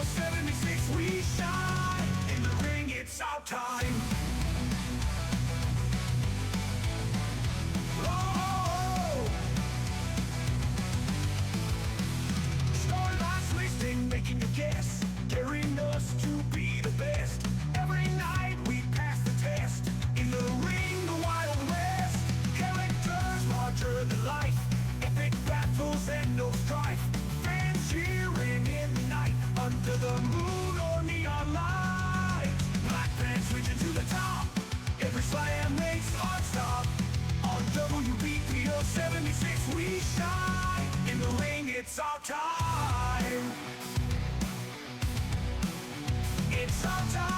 76, we shine. In the ring, it's our time. Oh! Storylines listing, making a guess, daring us to be the best. Every night we pass the test. In the ring, the Wild West. Characters larger than life, epic battles and no strife. Fans cheering in the night, under the moon or neon light. Black pants reaching to the top, every slam makes heart stop. On WBPLW 76 we shine. In the ring it's our time. It's our time.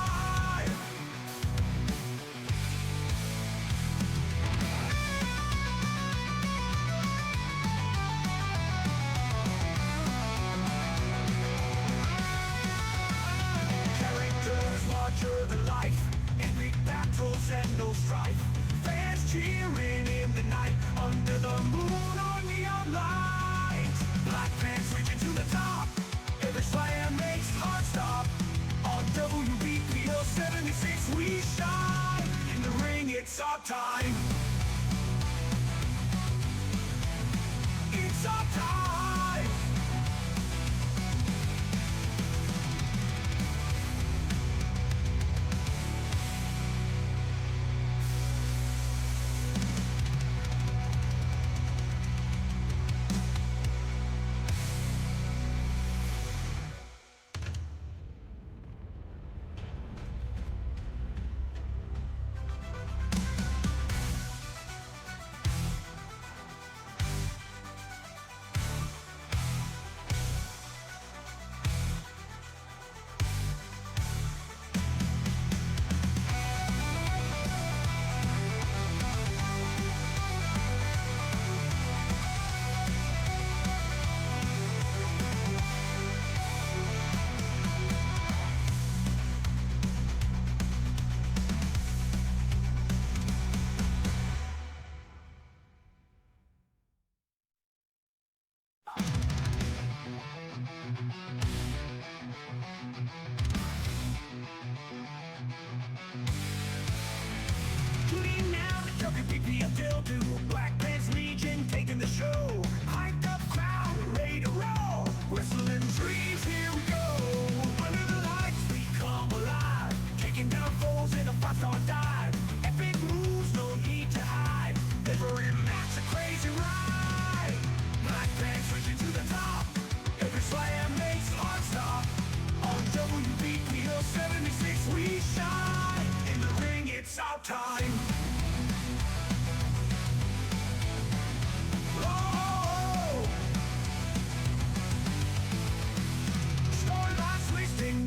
Larger than life, epic battles and no strife. Fans cheering in the night, under the moon or neon light. Black pants reaching to the top, every slam makes heart stop. On WBPL 76 we shine. In the ring it's our time. It's our time. WBPLW, Black Pants Legion taking the show. Hyped up crowd, ready to roll. Whistling dreams, here we go. Under the lights, we come alive. Taking down foes in a five-star dive. Epic moves, no need to hide. Every match a crazy ride. Black Pants reaching to the top. Every slam makes heart stop. On WBPL 76 we shine. In the ring it's our time.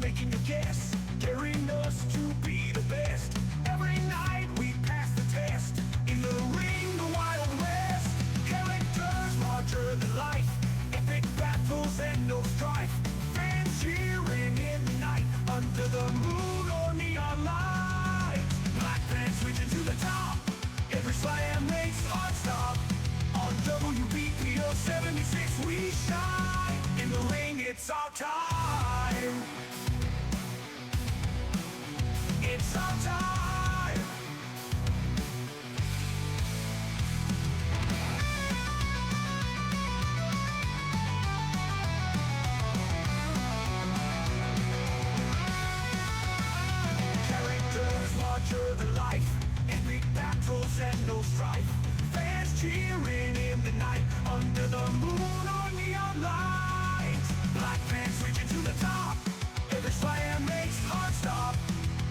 Making a guess, daring us to be the best. Every night we pass the test. In the ring, the Wild West. Characters larger than life, epic battles and no strife. Fans cheering in the night, under the moon or neon light. Black pants reaching to the top, every slam makes heart stop. On WBPL 76 we shine. In the ring it's our time. It's our time. Characters larger than life, epic battles and no strife. Fans cheering in the night, under the moon or neon light. Black pants reaching to the top, every slam makes heart stop.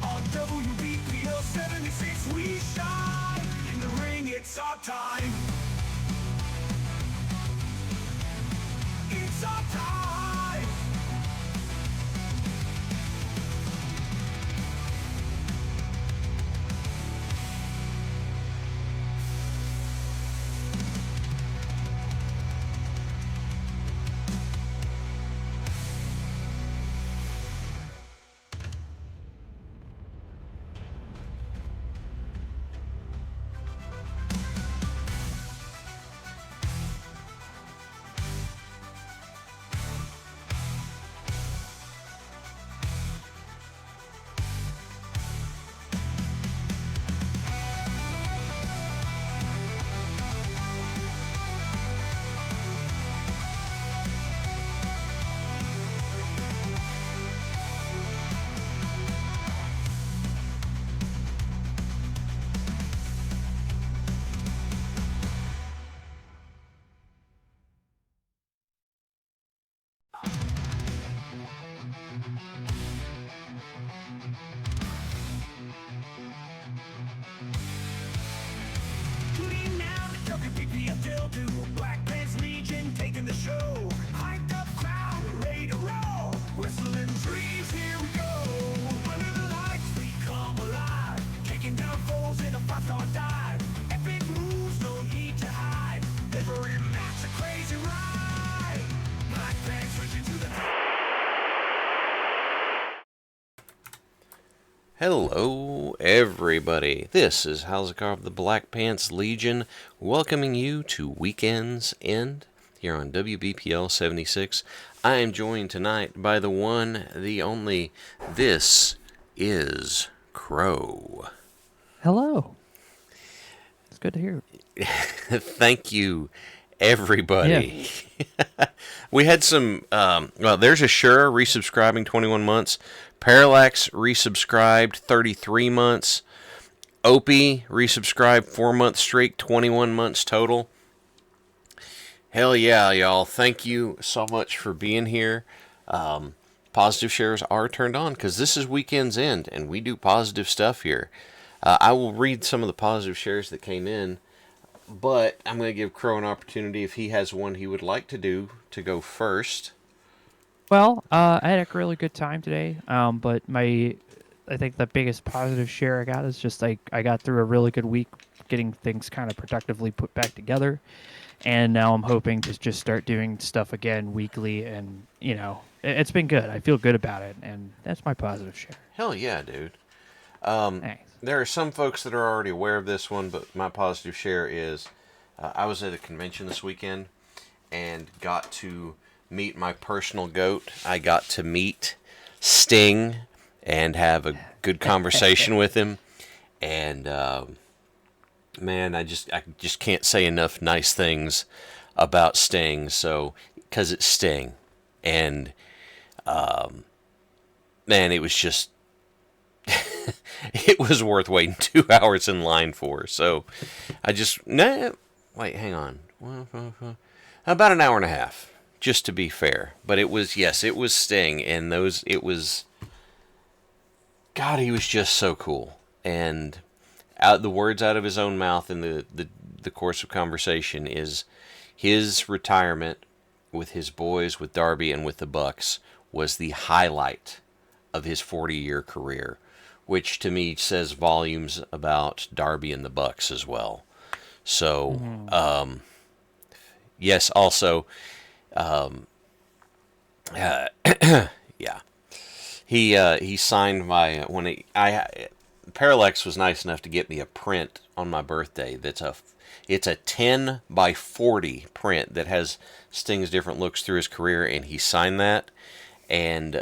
On WBPL 76 we shine. In the ring it's our time. It's our time. Hello, everybody. This is Halz of the Black Pants Legion, welcoming you to Weekend's End here on WBPL 76. I am joined tonight by the one, the only. This is Crow. Hello. It's good to hear. Thank you, Yeah. everybody. We had some, there's Ashura resubscribing 21 months. Parallax resubscribed 33 months. Opie resubscribed 4 month streak, 21 months total. Hell yeah, y'all. Thank you so much for being here. Positive shares are turned on because this is Weekend's End and we do positive stuff here. I will read some of the positive shares that came in, but I'm going to give Crow an opportunity if he has one he would like to do to go first. Well, I had a really good time today. But I think the biggest positive share I got is just like I got through a really good week getting things kind of productively put back together. And now I'm hoping to just start doing stuff again weekly. And, it's been good. I feel good about it. And that's my positive share. Hell yeah, dude. Thanks. There are some folks that are already aware of this one, but my positive share is I was at a convention this weekend and got to meet my personal goat. I got to meet Sting and have a good conversation with him. And man, I just can't say enough nice things about Sting. So because it's Sting, and man, it was just it was worth waiting 2 hours in line for. So I just wait, hang on, about an hour and a half, just to be fair. But it was it was Sting, and it was God, he was just so cool, and out the words out of his own mouth in the course of conversation is his retirement with his boys, with Darby and with the Bucks, was the highlight of his 40-year career, which to me says volumes about Darby and the Bucks as well. So, yes, also, yeah, he signed my Parallax was nice enough to get me a print on my birthday. It's a 10 by 40 print that has Sting's different looks through his career, and he signed that. And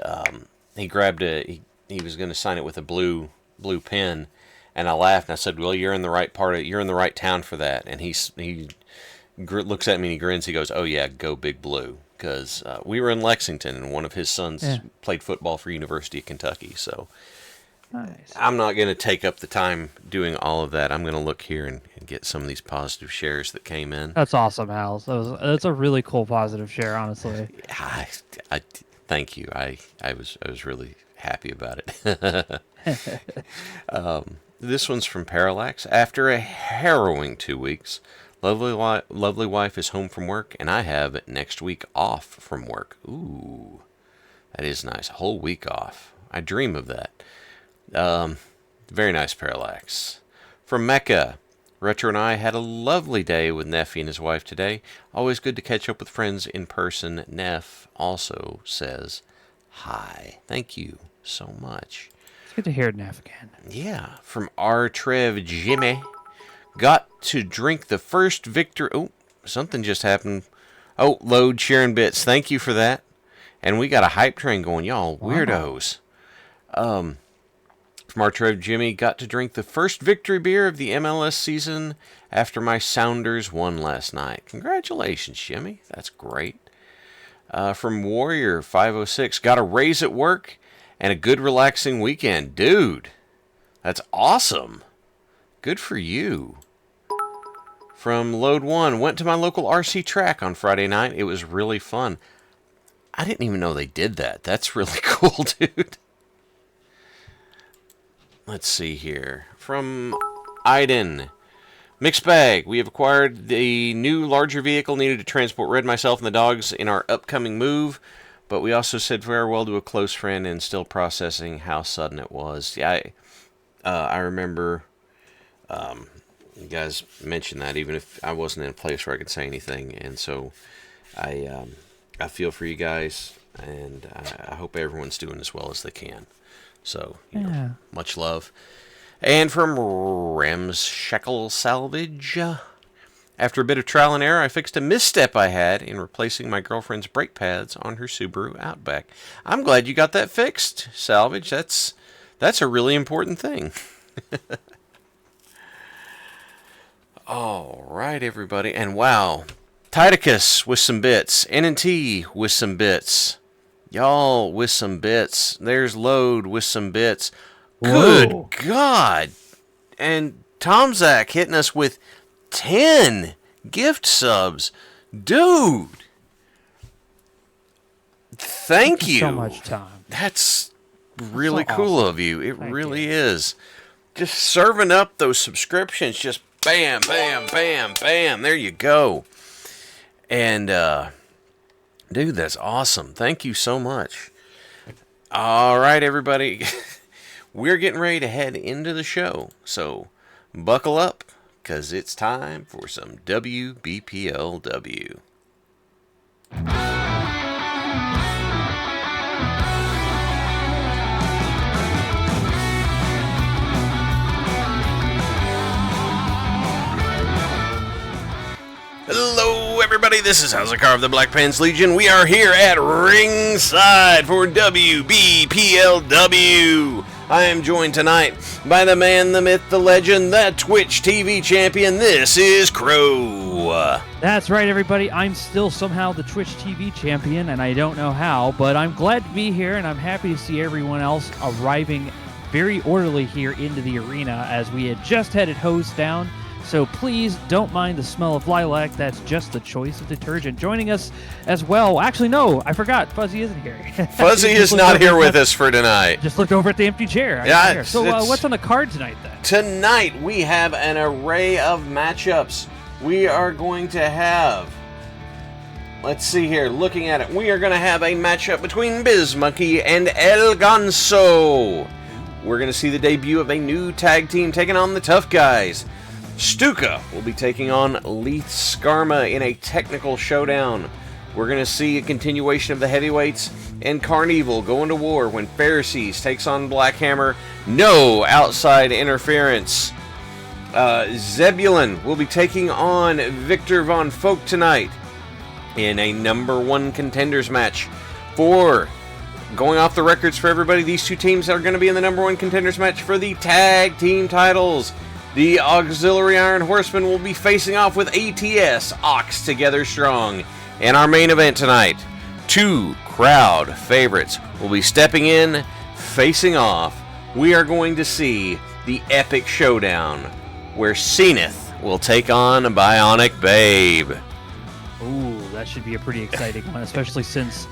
he grabbed he was going to sign it with a blue pen, and I laughed and I said, "Well, you're in the right town for that." And he looks at me and he grins. He goes, "Oh yeah, go Big Blue." Because we were in Lexington, and one of his sons Yeah. played football for University of Kentucky. So Nice. I'm not going to take up the time doing all of that. I'm going to look here and get some of these positive shares that came in. That's awesome, Hal. That's a really cool positive share, honestly. I, I thank you. I was really happy about it. This one's from Parallax. After a harrowing 2 weeks, lovely wife is home from work, and I have next week off from work. Ooh, that is nice. A whole week off. I dream of that. Very nice, Parallax. From Mecca, Retro and I had a lovely day with Neffy and his wife today. Always good to catch up with friends in person. Neff also says hi. Thank you so much. It's good to hear Neff again. Yeah, from R. Trev Jimmy. Got to drink the first victory. Oh, something just happened. Oh, load sharing bits. Thank you for that. And we got a hype train going, y'all. Wow. Weirdos. From our Trev Jimmy, got to drink the first victory beer of the MLS season after my Sounders won last night. Congratulations, Jimmy. That's great. From Warrior 506, got a raise at work and a good relaxing weekend. Dude, that's awesome. Good for you. From Load 1, went to my local RC track on Friday night. It was really fun. I didn't even know they did that. That's really cool, dude. Let's see here. From Iden. Mixed bag. We have acquired the new larger vehicle needed to transport Red, myself, and the dogs in our upcoming move. But we also said farewell to a close friend and still processing how sudden it was. Yeah, I remember you guys mentioned that, even if I wasn't in a place where I could say anything. And so I feel for you guys. and I hope everyone's doing as well as they can. So, Yeah. much love. And from Ramshackle Salvage, after a bit of trial and error, I fixed a misstep I had in replacing my girlfriend's brake pads on her Subaru Outback. I'm glad you got that fixed, Salvage. That's a really important thing. All right, everybody. And wow, Titicus with some bits. N&T with some bits. Y'all with some bits. There's Load with some bits. Whoa. Good God. And Tom Zach hitting us with 10 gift subs. Dude. Thank you. So much time. That's really so cool awesome. of you. It Thank really you. is. Just serving up those subscriptions. Just bam, bam, bam, bam. There you go. And, dude, that's awesome. Thank you so much. All right, everybody. We're getting ready to head into the show. So buckle up, because it's time for some WBPLW. Hello, everybody. This is Halz of the Black Pants Legion. We are here at ringside for WBPLW. I am joined tonight by the man, the myth, the legend, the Twitch TV champion. This is Crow. That's right, everybody. I'm still somehow the Twitch TV champion, and I don't know how, but I'm glad to be here, and I'm happy to see everyone else arriving very orderly here into the arena as we had just headed hose down. So please don't mind the smell of lilac. That's just the choice of detergent. Joining us as well. Actually, no, I forgot. Fuzzy isn't here. Fuzzy is not here with us for tonight. Just looked over at the empty chair. Yeah, So what's on the card tonight, then? Tonight we have an array of matchups. We are going to have, let's see here, looking at it, we are going to have a matchup between Biz Monkey and El Ganso. We're going to see the debut of a new tag team taking on the Tough Guys. Stuka will be taking on Leith Skarma in a technical showdown. We're going to see a continuation of the heavyweights and Carnival going to war when Pharisees takes on Black Hammer. No outside interference. Zebulon will be taking on Victor Von Folk tonight in a number one contenders match. Going off the records for everybody, these two teams are going to be in the number one contenders match for the tag team titles. The Auxiliary Iron Horsemen will be facing off with ATS, Ox Together Strong. In our main event tonight, two crowd favorites will be stepping in, facing off. We are going to see the epic showdown where Zenith will take on Bionic Babe. Ooh, that should be a pretty exciting one, especially since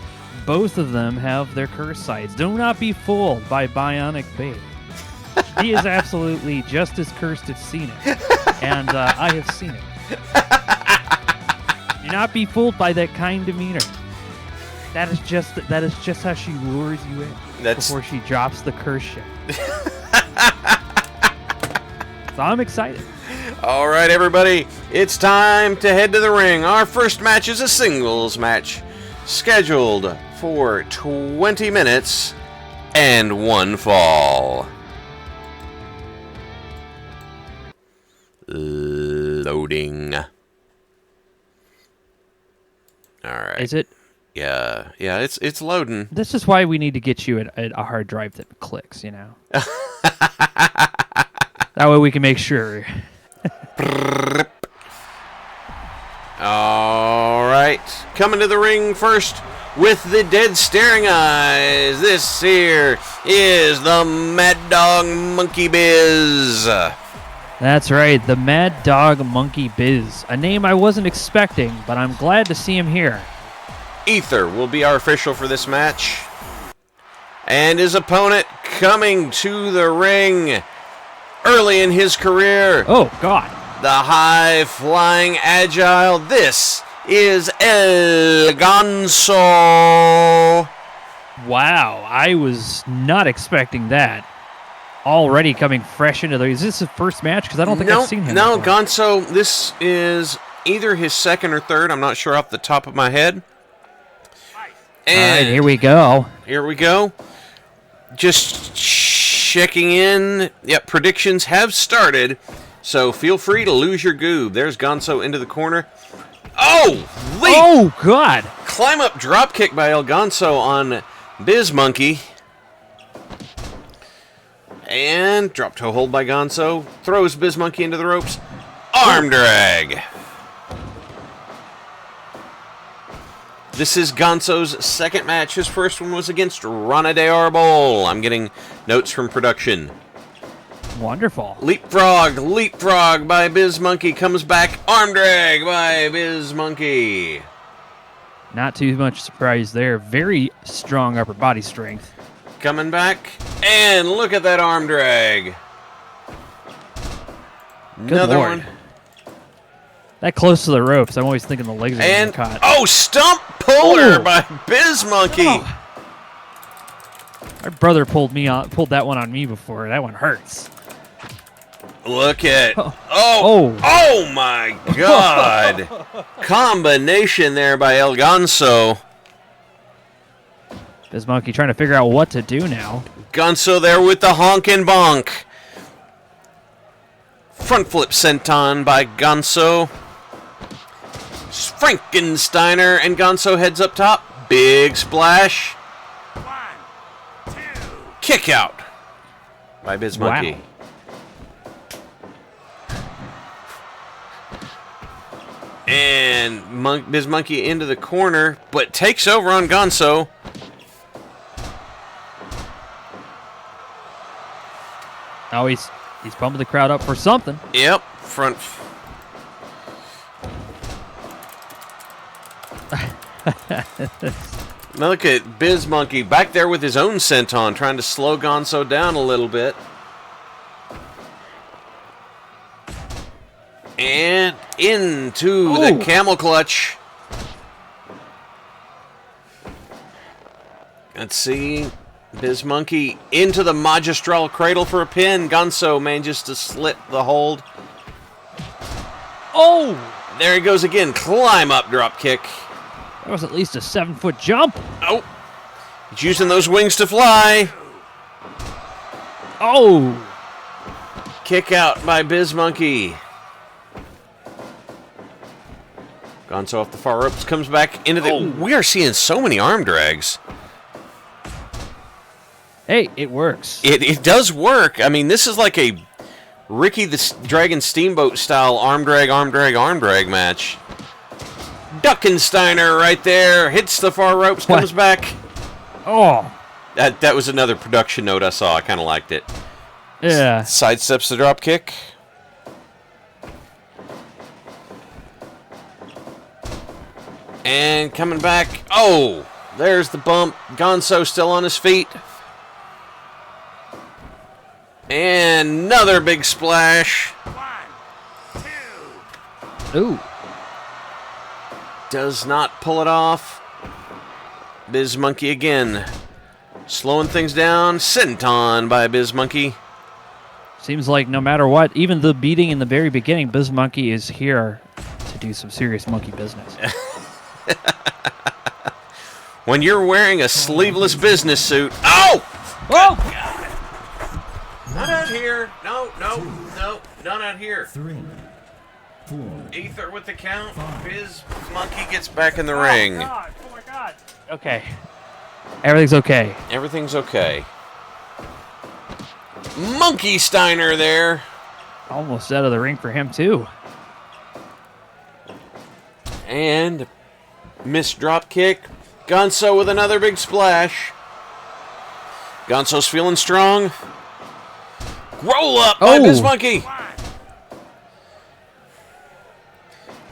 both of them have their curse sites. Do not be fooled by Bionic Babe. He is absolutely just as cursed as seen it, and I have seen it. Do not be fooled by that kind demeanor. That is just how she lures you in before she drops the curse shit. So I'm excited. All right, everybody, it's time to head to the ring. Our first match is a singles match, scheduled for 20 minutes and one fall. Loading. All right. Is it? Yeah, it's loading. This is why we need to get you at a hard drive that clicks, you know? That way we can make sure. All right. Coming to the ring first with the dead staring eyes. This here is the Mad Dog Monkey Biz. That's right, the Mad Dog Monkey Biz. A name I wasn't expecting, but I'm glad to see him here. Ether will be our official for this match. And his opponent coming to the ring early in his career. Oh, God. The high-flying agile. This is El Ganso. Wow, I was not expecting that. Already coming fresh into the... Is this his first match? Because I don't think I've seen him No, before. Ganso, this is either his second or third. I'm not sure off the top of my head. And here we go. Here we go. Just checking in. Yep, predictions have started. So feel free to lose your goob. There's Gonzo into the corner. Oh! Leap! Oh, God. Climb up drop kick by El Gonzo on Biz Monkey. And drop toe hold by Gonzo. Throws Biz Monkey into the ropes. Arm drag. This is Gonzo's second match. His first one was against Rana de Arbol. I'm getting notes from production. Wonderful. Leapfrog by Biz Monkey comes back. Arm drag by Biz Monkey. Not too much surprise there. Very strong upper body strength. Coming back. And look at that arm drag. Another Lord. one. That close to the ropes. I'm always thinking the legs are going And, to caught. oh, stump puller Oh. by Biz Monkey. Oh. My brother pulled that one on me before. That one hurts. Look at, Oh. oh my God. Combination there by El Gonzo. This monkey trying to figure out what to do now. Gonzo there with the honk and bonk. Front flip senton by Gonzo. Frankensteiner and Gonzo heads up top. Big splash. 1, 2. Kick out by Biz Wow. Monkey. And Biz Monkey into the corner, but takes over on Gonzo. Oh, he's pumping the crowd up for something. Yep, front. Now look at Biz Monkey back there with his own senton, trying to slow Gonzo down a little bit. And into the camel clutch. Let's see. Biz Monkey into the magistral cradle for a pin. Gonzo manages to slit the hold. Oh! There he goes again. Climb up drop kick. That was at least a 7-foot jump. Oh. He's using those wings to fly. Oh! Kick out by Biz Monkey. Gonzo off the far ropes, comes back into the... Oh. We are seeing so many arm drags. Hey, it works. It does work. I mean, this is like a Ricky the Dragon Steamboat style arm drag match. Duckensteiner right there. Hits the far ropes, comes back. Oh! That was another production note I saw. I kind of liked it. Yeah. Sidesteps the drop kick. And coming back. Oh, there's the bump. Gonzo still on his feet. And another big splash. 1, 2. Ooh. Does not pull it off. Biz Monkey again. Slowing things down. Senton by Biz Monkey. Seems like no matter what, even the beating in the very beginning, Biz Monkey is here to do some serious monkey business. When you're wearing a sleeveless business suit. Oh! Oh! Not out here. No. Not out here. 3, 4. Ether with the count. Biz Monkey gets back in the ring. Oh my God. Okay. Everything's okay. Everything's okay. Monkey Steiner there. Almost out of the ring for him, too. And missed drop kick. Gonzo with another big splash. Gonzo's feeling strong. Roll up by Biz Monkey.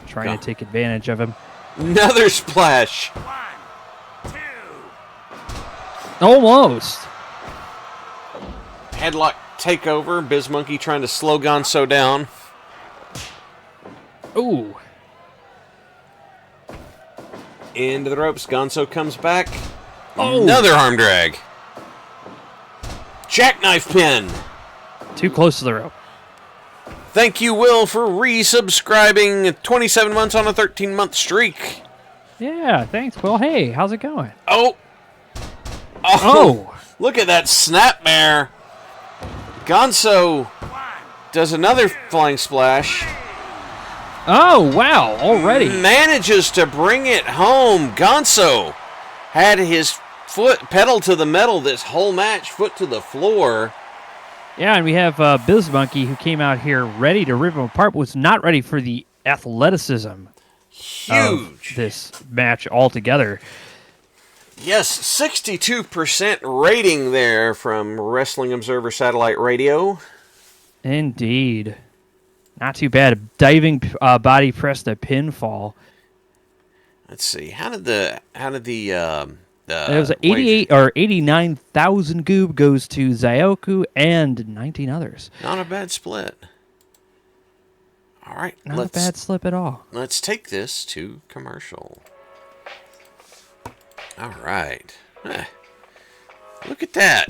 Trying to take advantage of him. Another splash. 1, 2. Almost. Headlock takeover. Biz Monkey trying to slow Gonzo down. Ooh. Into the ropes. Gonzo comes back. Oh. Another arm drag. Jackknife pin. Too close to the rope. Thank you, Will, for resubscribing 27 months on a 13-month streak. Yeah, thanks, Will. Hey, how's it going? Oh! Oh! Look at that snapmare. Gonzo does another flying splash. Oh, wow, already. Manages to bring it home. Gonzo had his foot pedal to the metal this whole match, foot to the floor. Yeah, and we have Bizmonkey, who came out here ready to rip him apart, but was not ready for the athleticism Huge. of this match altogether. Yes, 62% rating there from Wrestling Observer Satellite Radio. Indeed. Not too bad. Diving body press to pinfall. Let's see. How did the It was 88 or 89,000 goob goes to Zyoku and 19 others. Not a bad split. All right, Not a bad slip at all. Let's take this to commercial. All right. Look at that.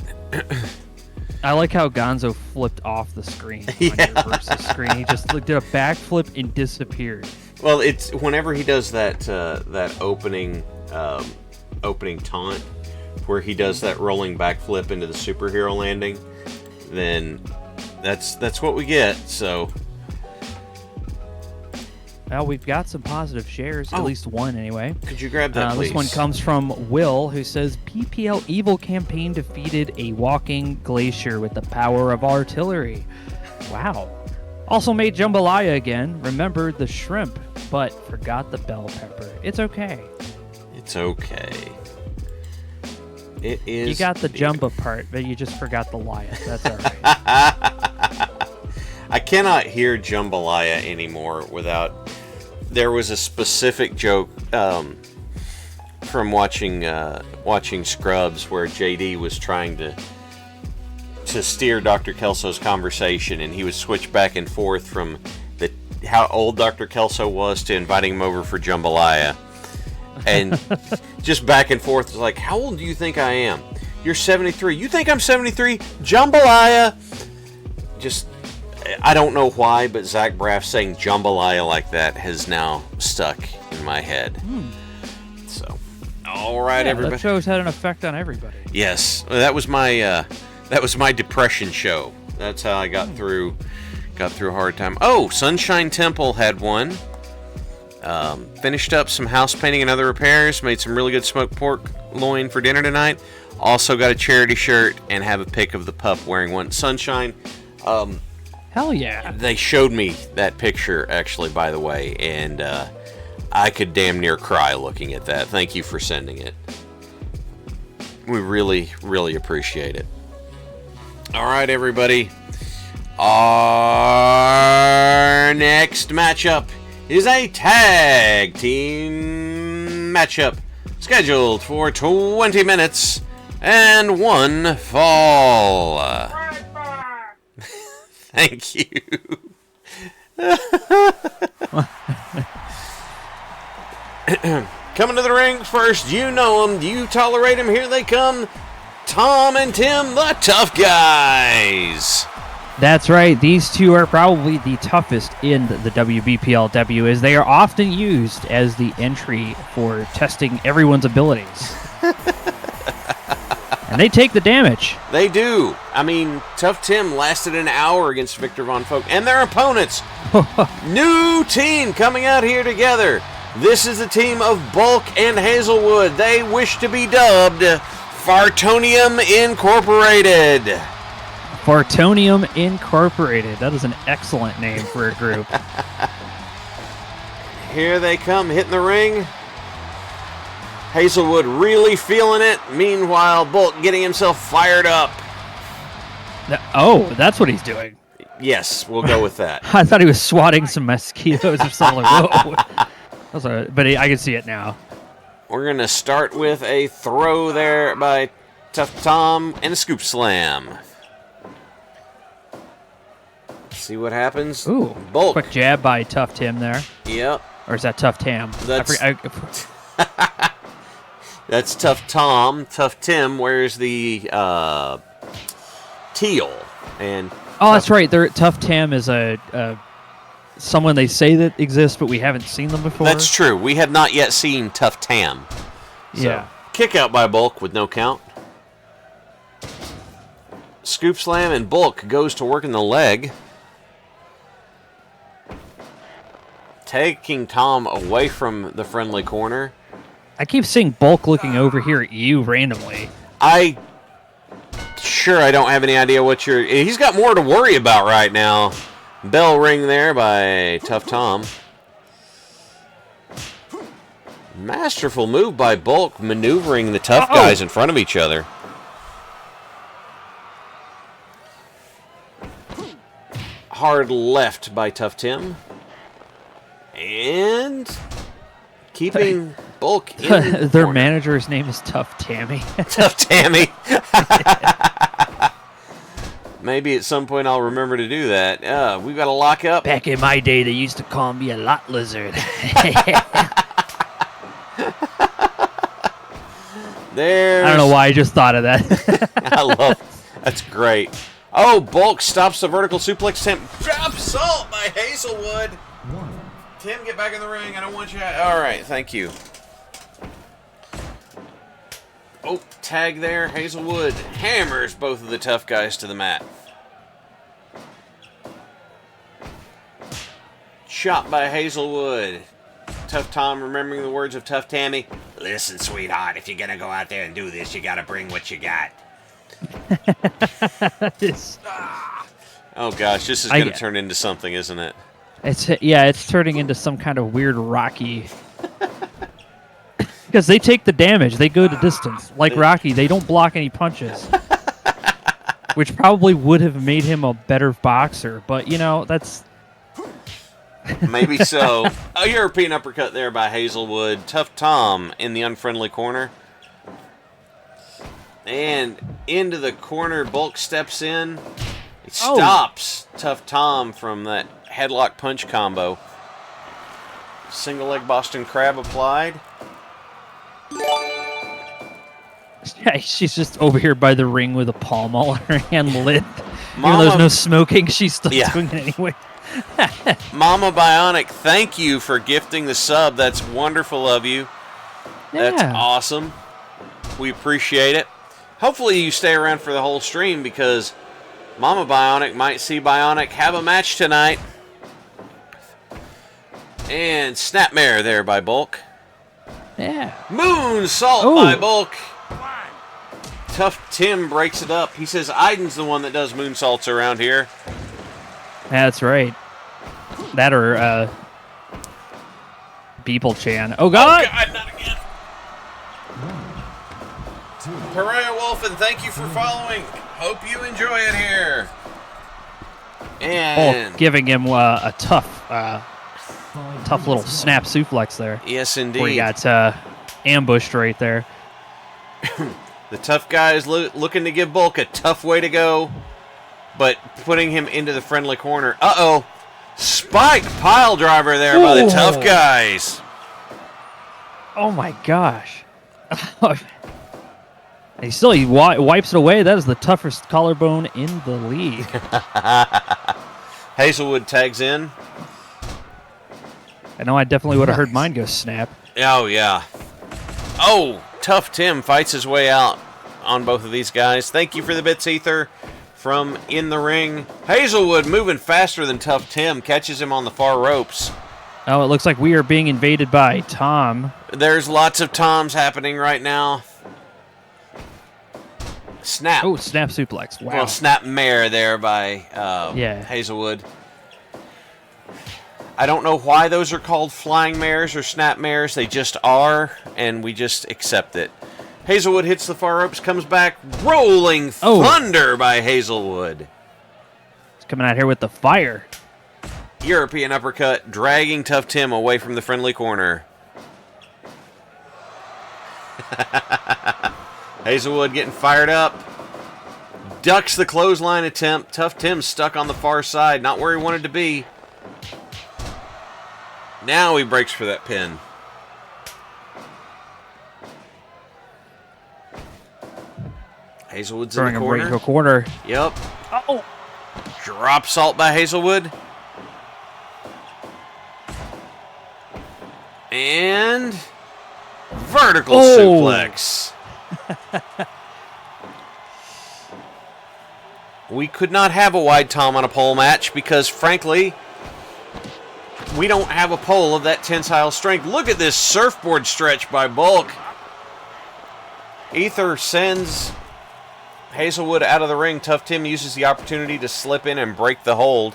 I like how Gonzo flipped off the screen on your versus screen. He just did a backflip and disappeared. Well, it's whenever he does that opening taunt, where he does that rolling backflip into the superhero landing, then that's what we get. So, Well, we've got some positive shares, at least one anyway. Could you grab that, please? This one comes from Will, who says, PPL Evil campaign defeated a walking glacier with the power of artillery. Wow. Also made jambalaya again, remembered the shrimp, but forgot the bell pepper. It's okay. It's okay. It is. You got the jumbo part, but you just forgot the laya. That's all right. I cannot hear jambalaya anymore without... There was a specific joke from watching Scrubs where JD was trying to steer Dr. Kelso's conversation, and he would switch back and forth from how old Dr. Kelso was to inviting him over for jambalaya, and just back and forth. It's like, how old do you think I am? You're 73. You think I'm 73? Jambalaya. Just. I don't know why, but Zach Braff saying jambalaya like that has now stuck in my head. So, all right, everybody. That show's had an effect on everybody. Yes, that was my depression show. That's how I got through a hard time. Oh, Sunshine Temple had one. Finished up some house painting and other repairs. Made some really good smoked pork loin for dinner tonight. Also got a charity shirt and have a pic of the pup wearing one. Sunshine. Hell yeah. They showed me that picture, actually, by the way, and I could damn near cry looking at that. Thank you for sending it. We really, really appreciate it. All right, everybody. Our next matchup is a tag team matchup scheduled for 20 minutes and one fall. Thank you. Coming to the ring first, you know them, you tolerate them, here they come. Tom and Tim, the tough guys. That's right. These two are probably the toughest in the WBPLW, as they are often used as the entry for testing everyone's abilities. And they take the damage. They do. I mean, Tough Tim lasted an hour against Victor Von Folk and their opponents. New team coming out here together. This is the team of Bulk and Hazelwood. They wish to be dubbed Fartonium Incorporated. Fartonium Incorporated. That is an excellent name for a group. Here they come, hitting the ring. Hazelwood really feeling it. Meanwhile, Bulk getting himself fired up. Oh, that's what he's doing. Yes, we'll go with that. I thought he was swatting some mosquitoes or something. Whoa. But I can see it now. We're going to start with a throw there by Tough Tom and a scoop slam. See what happens. Ooh, Bulk. quick jab by Tough Tim there. Yep. Or is that Tough Tam? That's Tough Tom. Tough Tim wears the teal. And that's right. Tough Tam is a someone they say that exists, but we haven't seen them before. That's true. We had not yet seen Tough Tam. So, Yeah. kick out by Bulk with no count. Scoop slam, and Bulk goes to work in the leg. Taking Tom away from the friendly corner. I keep seeing Bulk looking over here at you randomly. I don't have any idea what you're... He's got more to worry about right now. Bell ring there by Tough Tom. Masterful move by Bulk, maneuvering the tough guys in front of each other. Hard left by Tough Tim. And keeping Bulk in the Their corner. manager's name is Tough Tammy. Tough Tammy. Maybe at some point I'll remember to do that. We've got to lock up. Back in my day, they used to call me a lot lizard. There's... I don't know why I just thought of that. I love... That's great. Oh, Bulk stops the vertical suplex. Tim drop salt by Hazelwood. Tim, get back in the ring. I don't want you... All right, thank you. Oh, tag there. Hazelwood hammers both of the tough guys to the mat. Shot by Hazelwood. Tough Tom remembering the words of Tough Tammy. Listen, sweetheart, if you're going to go out there and do this, you got to bring what you got. Oh, gosh, this is going to turn into something, isn't it? It's turning into some kind of weird Rocky. Because they take the damage. They go the distance. Like Rocky, they don't block any punches. Which probably would have made him a better boxer. But, that's... Maybe so. A European uppercut there by Hazelwood. Tough Tom in the unfriendly corner. And into the corner, Bulk steps in. It stops Tough Tom from that headlock punch combo. Single leg Boston Crab applied. Yeah, she's just over here by the ring with a palm all in her hand lit. Even Mama, though there's no smoking, she's still Yeah. doing it anyway. Mama Bionic, thank you for gifting the sub. That's wonderful of you. That's Yeah. awesome. We appreciate it. Hopefully you stay around for the whole stream because Mama Bionic might see Bionic have a match tonight. And Snapmare there by Bulk. Yeah. Moonsault by Bulk. Tough Tim breaks it up. He says Iden's the one that does moonsaults around here. That's right. That or Beeple Chan. Oh God! Oh God, not again. Pariah Wolfen, thank you for following. Hope you enjoy it here. And Giving him a tough little snap suplex there. yes, indeed. Where he got ambushed right there. The tough guy is looking to give Bulk a tough way to go, but putting him into the friendly corner. Uh-oh. Spike pile driver there by the tough guys. Oh my gosh. He wipes it away. That is the toughest collarbone in the league. Hazelwood tags in. I know I definitely would have heard mine go snap. Oh, yeah. Oh, Tough Tim fights his way out on both of these guys. Thank you for the bits, Ether, from In the Ring. Hazelwood moving faster than Tough Tim. Catches him on the far ropes. Oh, it looks like we are being invaded by Tom. There's lots of Toms happening right now. Snap. Oh, snap suplex. Wow. Well, snap mare there by Hazelwood. I don't know why those are called flying mares or snap mares. They just are, and we just accept it. Hazelwood hits the far ropes, comes back, rolling thunder by Hazelwood. He's coming out here with the fire. European uppercut, dragging Tough Tim away from the friendly corner. Hazelwood getting fired up. Ducks the clothesline attempt. Tough Tim stuck on the far side, not where he wanted to be. Now he breaks for that pin. Hazelwood's Throwing in the him right corner. into a corner. Yep. Oh. Drop salt by Hazelwood. And vertical Oh. suplex. We could not have a wide tom on a pole match because, frankly, we don't have a pole of that tensile strength. Look at this surfboard stretch by Bulk. Ether sends Hazelwood out of the ring. Tough Tim uses the opportunity to slip in and break the hold.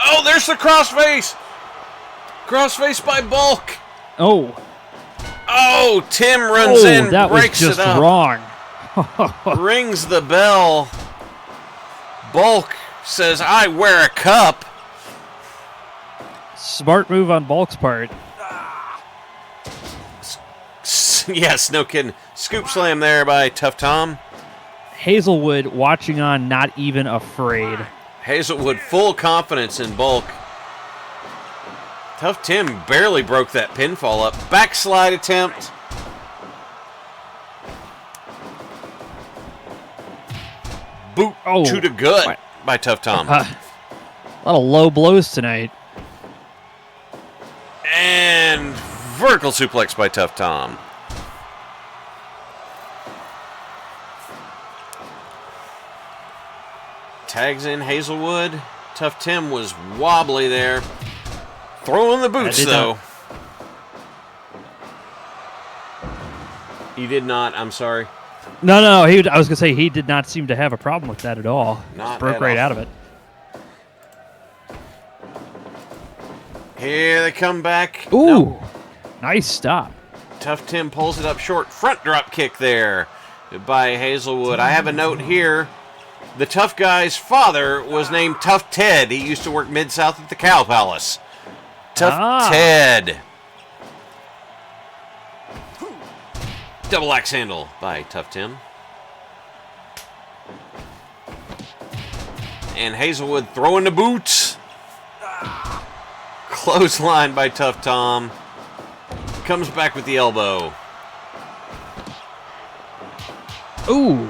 Oh, there's the crossface. Crossface by Bulk. Oh. Oh, Tim runs in, that was breaks just it up. wrong. Rings the bell. Bulk says, I wear a cup. Smart move on Bulk's part. Yes, no kidding. Scoop slam there by Tough Tom. Hazelwood watching on, not even afraid. Hazelwood full confidence in Bulk. Tough Tim barely broke that pinfall up. Backslide attempt. Boot to the gut what? by Tough Tom. A lot of low blows tonight. And vertical suplex by Tough Tom. Tags in Hazelwood. Tough Tim was wobbly there. Throwing the boots, though. He did not. I'm sorry. No. I was going to say he did not seem to have a problem with that at all. Not broke at right all. out of it. Here they come back. Ooh. Nope. Nice stop. Tough Tim pulls it up short. Front drop kick there by Hazelwood. I have a note here. The Tough Guy's father was named Tough Ted. He used to work Mid-South at the Cow Palace. Tough Ted. Double axe handle by Tough Tim. And Hazelwood throwing the boots. Clothesline by Tough Tom. Comes back with the elbow. Ooh.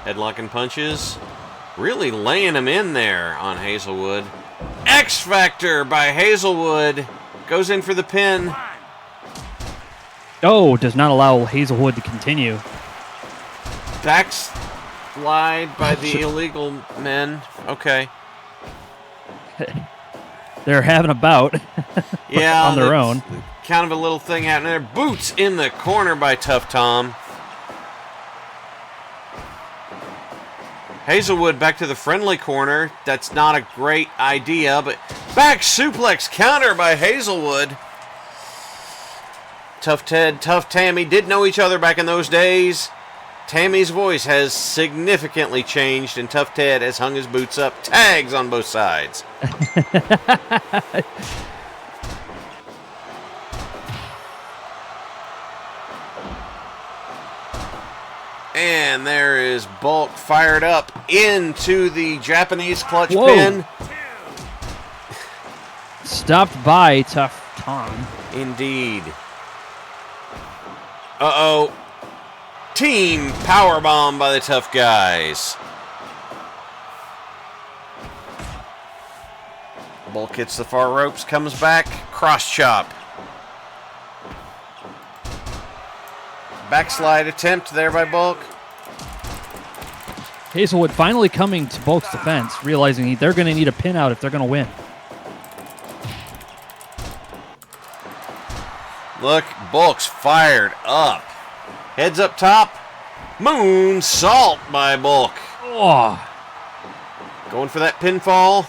Headlock and punches. Really laying him in there on Hazelwood. X Factor by Hazelwood. Goes in for the pin. Oh, does not allow Hazelwood to continue. Backslide by the illegal men. Okay. They're having a bout Yeah, on their own. Kind of a little thing happening there. Boots in the corner by Tough Tom. Hazelwood back to the friendly corner. That's not a great idea, but back suplex counter by Hazelwood. Tough Ted, Tough Tammy did know each other back in those days. Tammy's voice has significantly changed, and Tough Ted has hung his boots up. Tags on both sides. And there is Bulk fired up into the Japanese clutch pin. Stopped by Tough Tom. Indeed. Uh-oh. Team powerbomb by the Tough Guys. Bulk hits the far ropes, comes back, cross chop. Backslide attempt there by Bulk. Hazelwood finally coming to Bulk's defense, realizing they're going to need a pin out if they're going to win. Look, Bulk's fired up. Heads up top. Moonsault by Bulk. Oh, Going for that pinfall.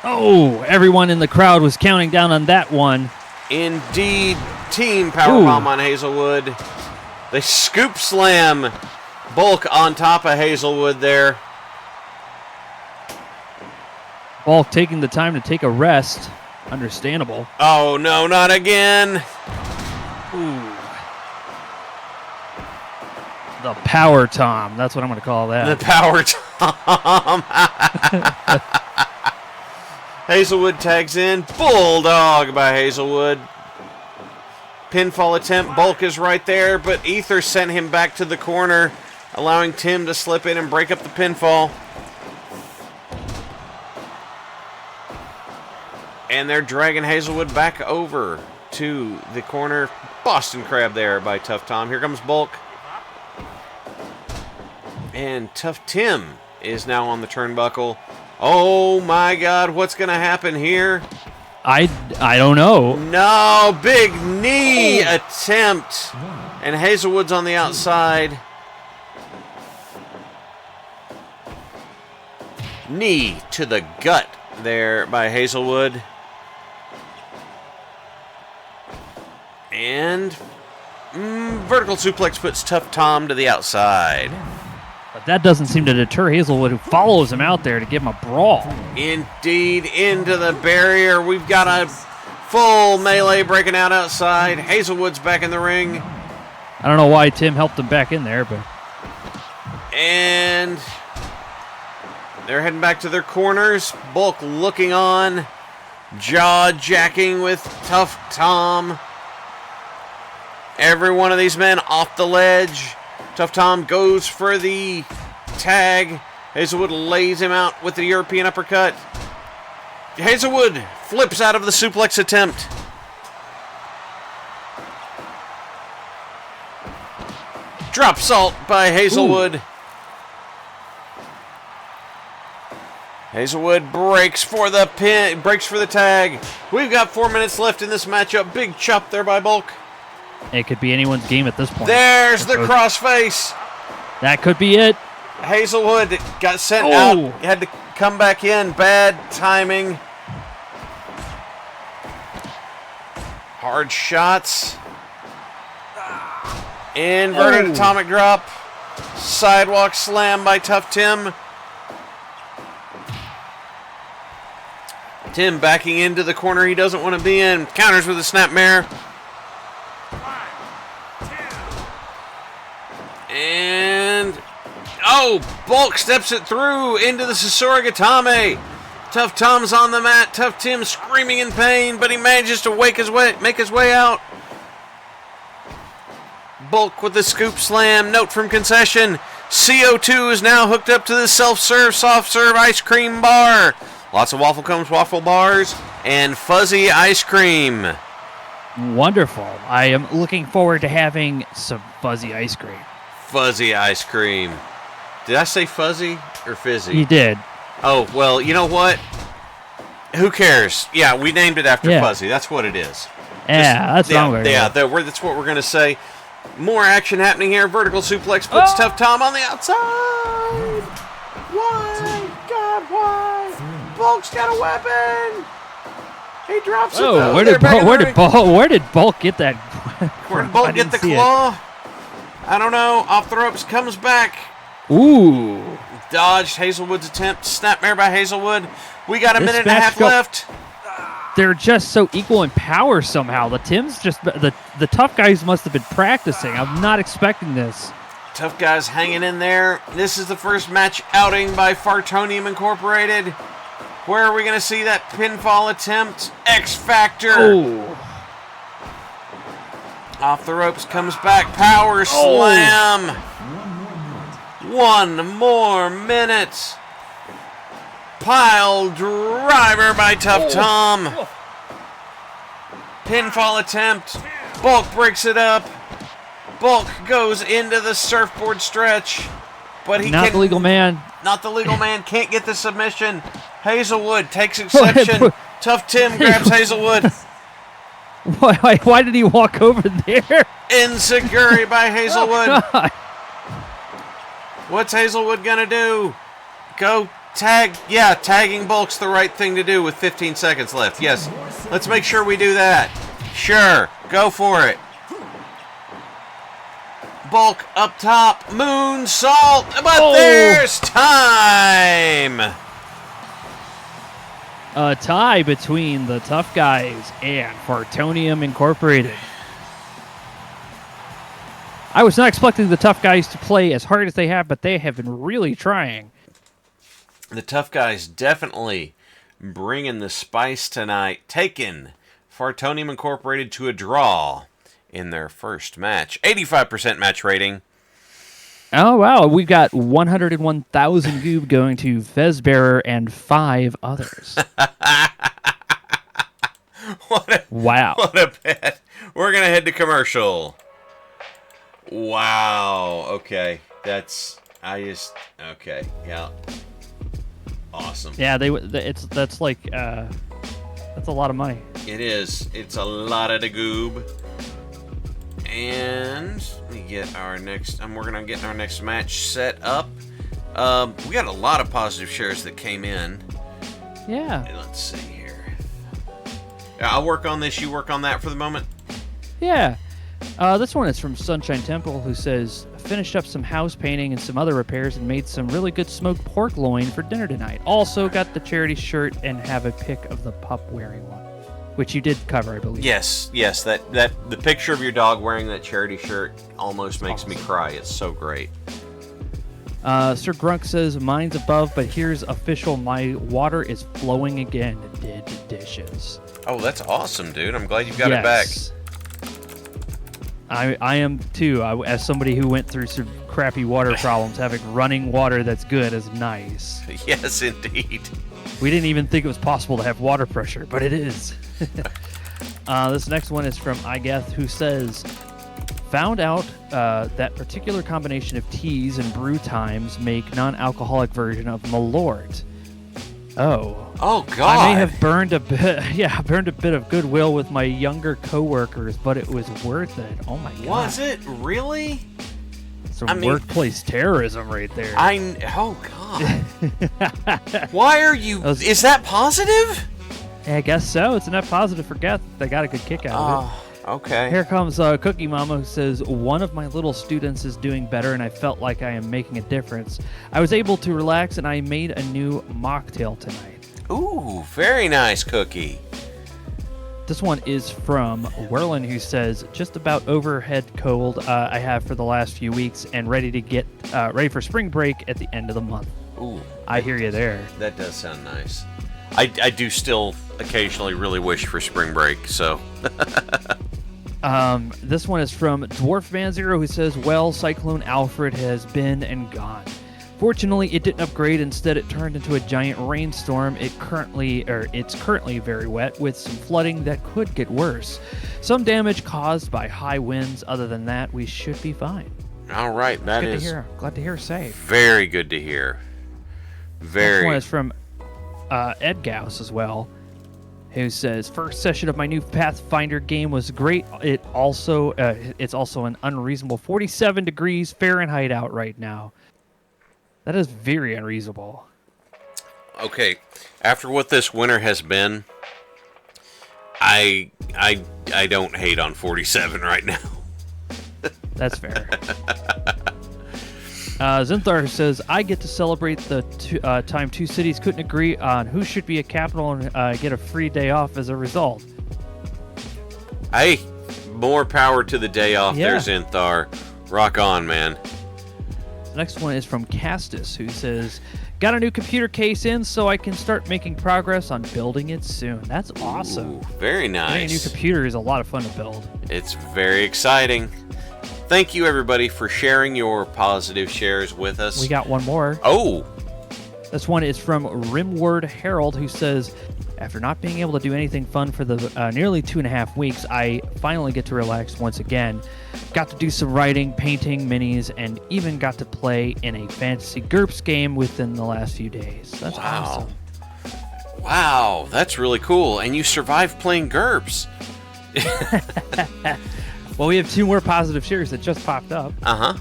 oh! Everyone in the crowd was counting down on that one. Indeed, team powerbomb on Hazelwood. They scoop slam Bulk on top of Hazelwood there. Bulk taking the time to take a rest. Understandable. Oh, no, not again. Ooh. The Power Tom. That's what I'm going to call that. The power tom. Hazelwood tags in. Bulldog by Hazelwood. Pinfall attempt. Bulk is right there, but Ether sent him back to the corner. allowing Tim to slip in and break up the pinfall. And they're dragging Hazelwood back over to the corner. Boston Crab there by Tough Tom. Here comes Bulk. And Tough Tim is now on the turnbuckle. Oh my God, what's going to happen here? I don't know. No, big knee attempt. And Hazelwood's on the outside. Knee to the gut there by Hazelwood. And vertical suplex puts Tough Tom to the outside. But that doesn't seem to deter Hazelwood, who follows him out there to give him a brawl. Indeed, into the barrier. We've got a full melee breaking out outside. Hazelwood's back in the ring. I don't know why Tim helped him back in there, but... And they're heading back to their corners. Bulk looking on. Jaw-jacking with Tough Tom. Every one of these men off the ledge. Tough Tom goes for the tag. Hazelwood lays him out with the European uppercut. Hazelwood flips out of the suplex attempt. Drop salt by Hazelwood. Ooh. Hazelwood breaks for the pin, breaks for the tag. We've got 4 minutes left in this matchup. Big chop there by Bulk. It could be anyone's game at this point. There's the crossface. That could be it. Hazelwood got sent out. Had to come back in. Bad timing. Hard shots. Inverted atomic drop. Sidewalk slam by Tough Tim. Tim backing into the corner he doesn't want to be in. Counters with a snapmare. And, Bulk steps it through into the Sasorigatame. Tough Tom's on the mat. Tough Tim screaming in pain, but he manages to make his way out. Bulk with the scoop slam. Note from concession. CO2 is now hooked up to the self-serve, soft-serve ice cream bar. Lots of waffle cones, waffle bars, and fuzzy ice cream. Wonderful. I am looking forward to having some fuzzy ice cream. Fuzzy ice cream. Did I say fuzzy or fizzy? You did. Oh, well, you know what? Who cares? Yeah, we named it after Fuzzy. That's what it is. Yeah, that's what I'm going to that's what we're going to say. More action happening here. Vertical suplex puts Tough Tom on the outside. Why? God, why? Bulk's got a weapon. He drops it. Oh, where did Bulk get that? Where did Bulk get the claw? I don't know. Off the ropes, comes back. Ooh. Dodged Hazelwood's attempt. Snapmare by Hazelwood. We got a minute and a half left. They're just so equal in power somehow. The Tims just the tough guys must have been practicing. I'm not expecting this. Tough guys hanging in there. This is the first match outing by Fartonium Incorporated. Where are we going to see that pinfall attempt? X Factor. Oh. Off the ropes, comes back, power slam. 1 more minute. Pile driver by Tough Tom. Pinfall attempt. Bulk breaks it up. Bulk goes into the surfboard stretch. But he not the legal man. Not the legal man. Can't get the submission. Hazelwood takes exception. Tough Tim grabs Hazelwood. Why did he walk over there? Enziguri by Hazelwood. Oh, what's Hazelwood going to do? Go tag. Yeah, tagging Bulk's the right thing to do with 15 seconds left. Yes, let's make sure we do that. Sure, go for it. Bulk up top. Moonsault. But there's time. A tie between the Tough Guys and Fartonium Incorporated. I was not expecting the Tough Guys to play as hard as they have, but they have been really trying. The Tough Guys definitely bringing the spice tonight, taking Fartonium Incorporated to a draw in their first match. 85% match rating. Oh, wow. We've got 101,000 goob going to Fezbearer and 5 others. Wow. What a bet. We're going to head to commercial. Wow. Okay. Okay. Yeah. Awesome. Yeah, that's like that's a lot of money. It is. It's a lot of the goob. And we get our next. We're gonna get our next match set up. We got a lot of positive shares that came in. Yeah. Let's see here. I'll work on this. You work on that for the moment. Yeah. This one is from Sunshine Temple, who says, finished up some house painting and some other repairs and made some really good smoked pork loin for dinner tonight. Also got the charity shirt and have a pic of the pup wearing one, which you did cover, I believe. Yes. That the picture of your dog wearing that charity shirt almost makes me cry. It's so great. Sir Grunk says, mine's above, but here's official. My water is flowing again. Did dishes. Oh, that's awesome, dude. I'm glad you got it back. I am too. As somebody who went through some crappy water problems, having running water that's good is nice. Yes, indeed. We didn't even think it was possible to have water pressure, but it is. This next one is from Igeth, who says, found out that particular combination of teas and brew times make non-alcoholic version of Malort. Oh God! I may have burned a bit of goodwill with my younger coworkers, but it was worth it. Oh my God! Was it really? Some workplace terrorism right there. Oh God! Why are you? Is that positive? I guess so. It's a net positive for Geth. They got a good kick out of it. Okay. Here comes Cookie Mama, who says, one of my little students is doing better and I felt like I am making a difference. I was able to relax and I made a new mocktail tonight. Ooh, very nice, Cookie. This one is from Werlin, who says, just about overhead cold I have for the last few weeks and ready to get ready for spring break at the end of the month. Ooh. I hear you there. That does sound nice. I do still occasionally really wish for spring break, so... This one is from Dwarf Man Zero, who says, well, Cyclone Alfred has been and gone. Fortunately, it didn't upgrade. Instead, it turned into a giant rainstorm. It's currently very wet with some flooding that could get worse. Some damage caused by high winds. Other than that, we should be fine. All right, that is glad to hear safe. Very good to hear. This one is from Ed Gauss as well, who says, first session of my new Pathfinder game was great. It's also an unreasonable 47 degrees Fahrenheit out right now. That is very unreasonable. Okay, after what this winter has been, I don't hate on 47 right now. That's fair. Zinthar says, I get to celebrate the time two cities couldn't agree on who should be a capital and get a free day off as a result. Hey, more power to the day off there, Yeah. Zinthar. Rock on, man. The next one is from Castus, who says, got a new computer case in so I can start making progress on building it soon. That's awesome. Ooh, very nice. Getting a new computer is a lot of fun to build. It's very exciting. Thank you, everybody, for sharing your positive shares with us. We got one more. Oh! This one is from Rimward Herald, who says, after not being able to do anything fun for the nearly 2.5 weeks, I finally get to relax once again. Got to do some writing, painting, minis, and even got to play in a fantasy GURPS game within the last few days. That's awesome. Wow, that's really cool. And you survived playing GURPS. Well, we have 2 more positive shares that just popped up. Uh-huh.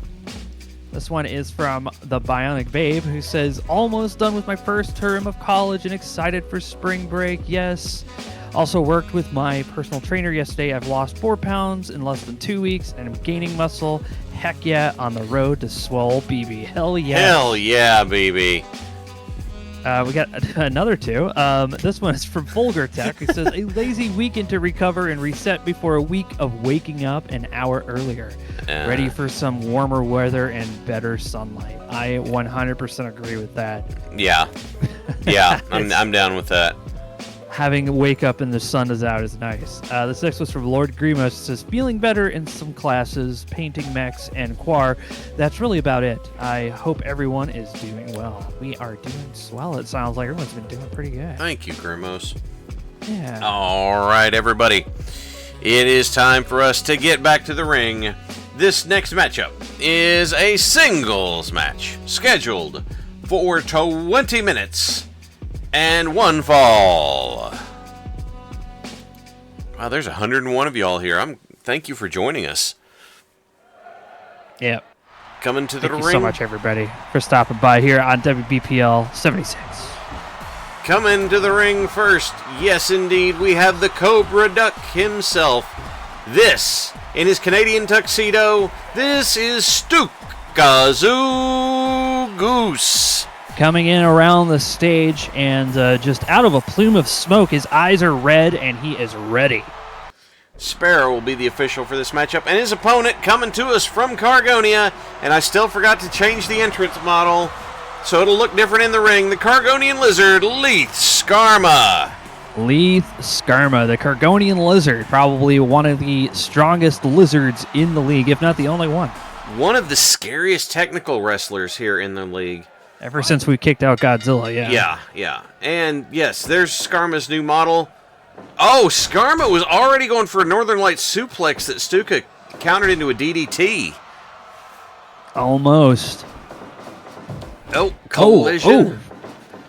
This one is from the Bionic Babe, who says, almost done with my first term of college and excited for spring break. Yes. Also worked with my personal trainer yesterday. I've lost 4 pounds in less than 2 weeks and I'm gaining muscle. Heck yeah, on the road to swole BB. Hell yeah. Hell yeah, baby. We got another 2. This one is from Vulgar Tech, who says, a lazy weekend to recover and reset before a week of waking up an hour earlier. Ready for some warmer weather and better sunlight. I 100% agree with that. Yeah. Yeah, I'm down with that. having a wake up and the sun is out is nice. This next was from Lord Grimace. It says, feeling better in some classes, painting mechs and quar. That's really about it. I hope everyone is doing well. We are doing swell. It sounds like everyone's been doing pretty good. Thank you, Grimos. Yeah. All right, everybody. It is time for us to get back to the ring. This next matchup is a singles match scheduled for 20 minutes and one fall. Wow, there's 101 of y'all here. Thank you for joining us. Yeah. Coming to the ring. Thank you so much, everybody, for stopping by here on WBPL 76. Coming to the ring first, yes indeed, we have the Cobra Duck himself. This, in his Canadian tuxedo, this is Stuka Goose. Coming in around the stage and just out of a plume of smoke, his eyes are red and he is ready. Sparrow will be the official for this matchup, and his opponent coming to us from Cargonia, and I still forgot to change the entrance model, so it'll look different in the ring. The Cargonian Lizard, Leith Skarma. Leith Skarma, the Cargonian Lizard, probably one of the strongest lizards in the league, if not the only one. One of the scariest technical wrestlers here in the league. Ever since we kicked out Godzilla, yeah. Yeah. And yes, there's Skarma's new model. Oh, Skarma was already going for a Northern Light suplex that Stuka countered into a DDT. Almost. Oh, collision. Oh.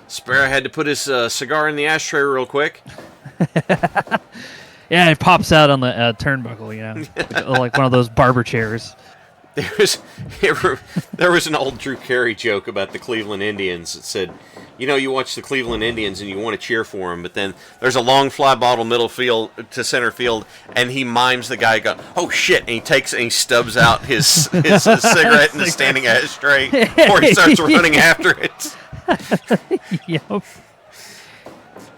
Sparrow had to put his cigar in the ashtray real quick. Yeah, it pops out on the turnbuckle, you know, like one of those barber chairs. There was an old Drew Carey joke about the Cleveland Indians that said, you know, you watch the Cleveland Indians and you want to cheer for them, but then there's a long fly ball middle field to center field, and he mimes the guy go, oh shit, and he takes and he stubs out his cigarette in the standing ashtray before he starts running after it. Yep.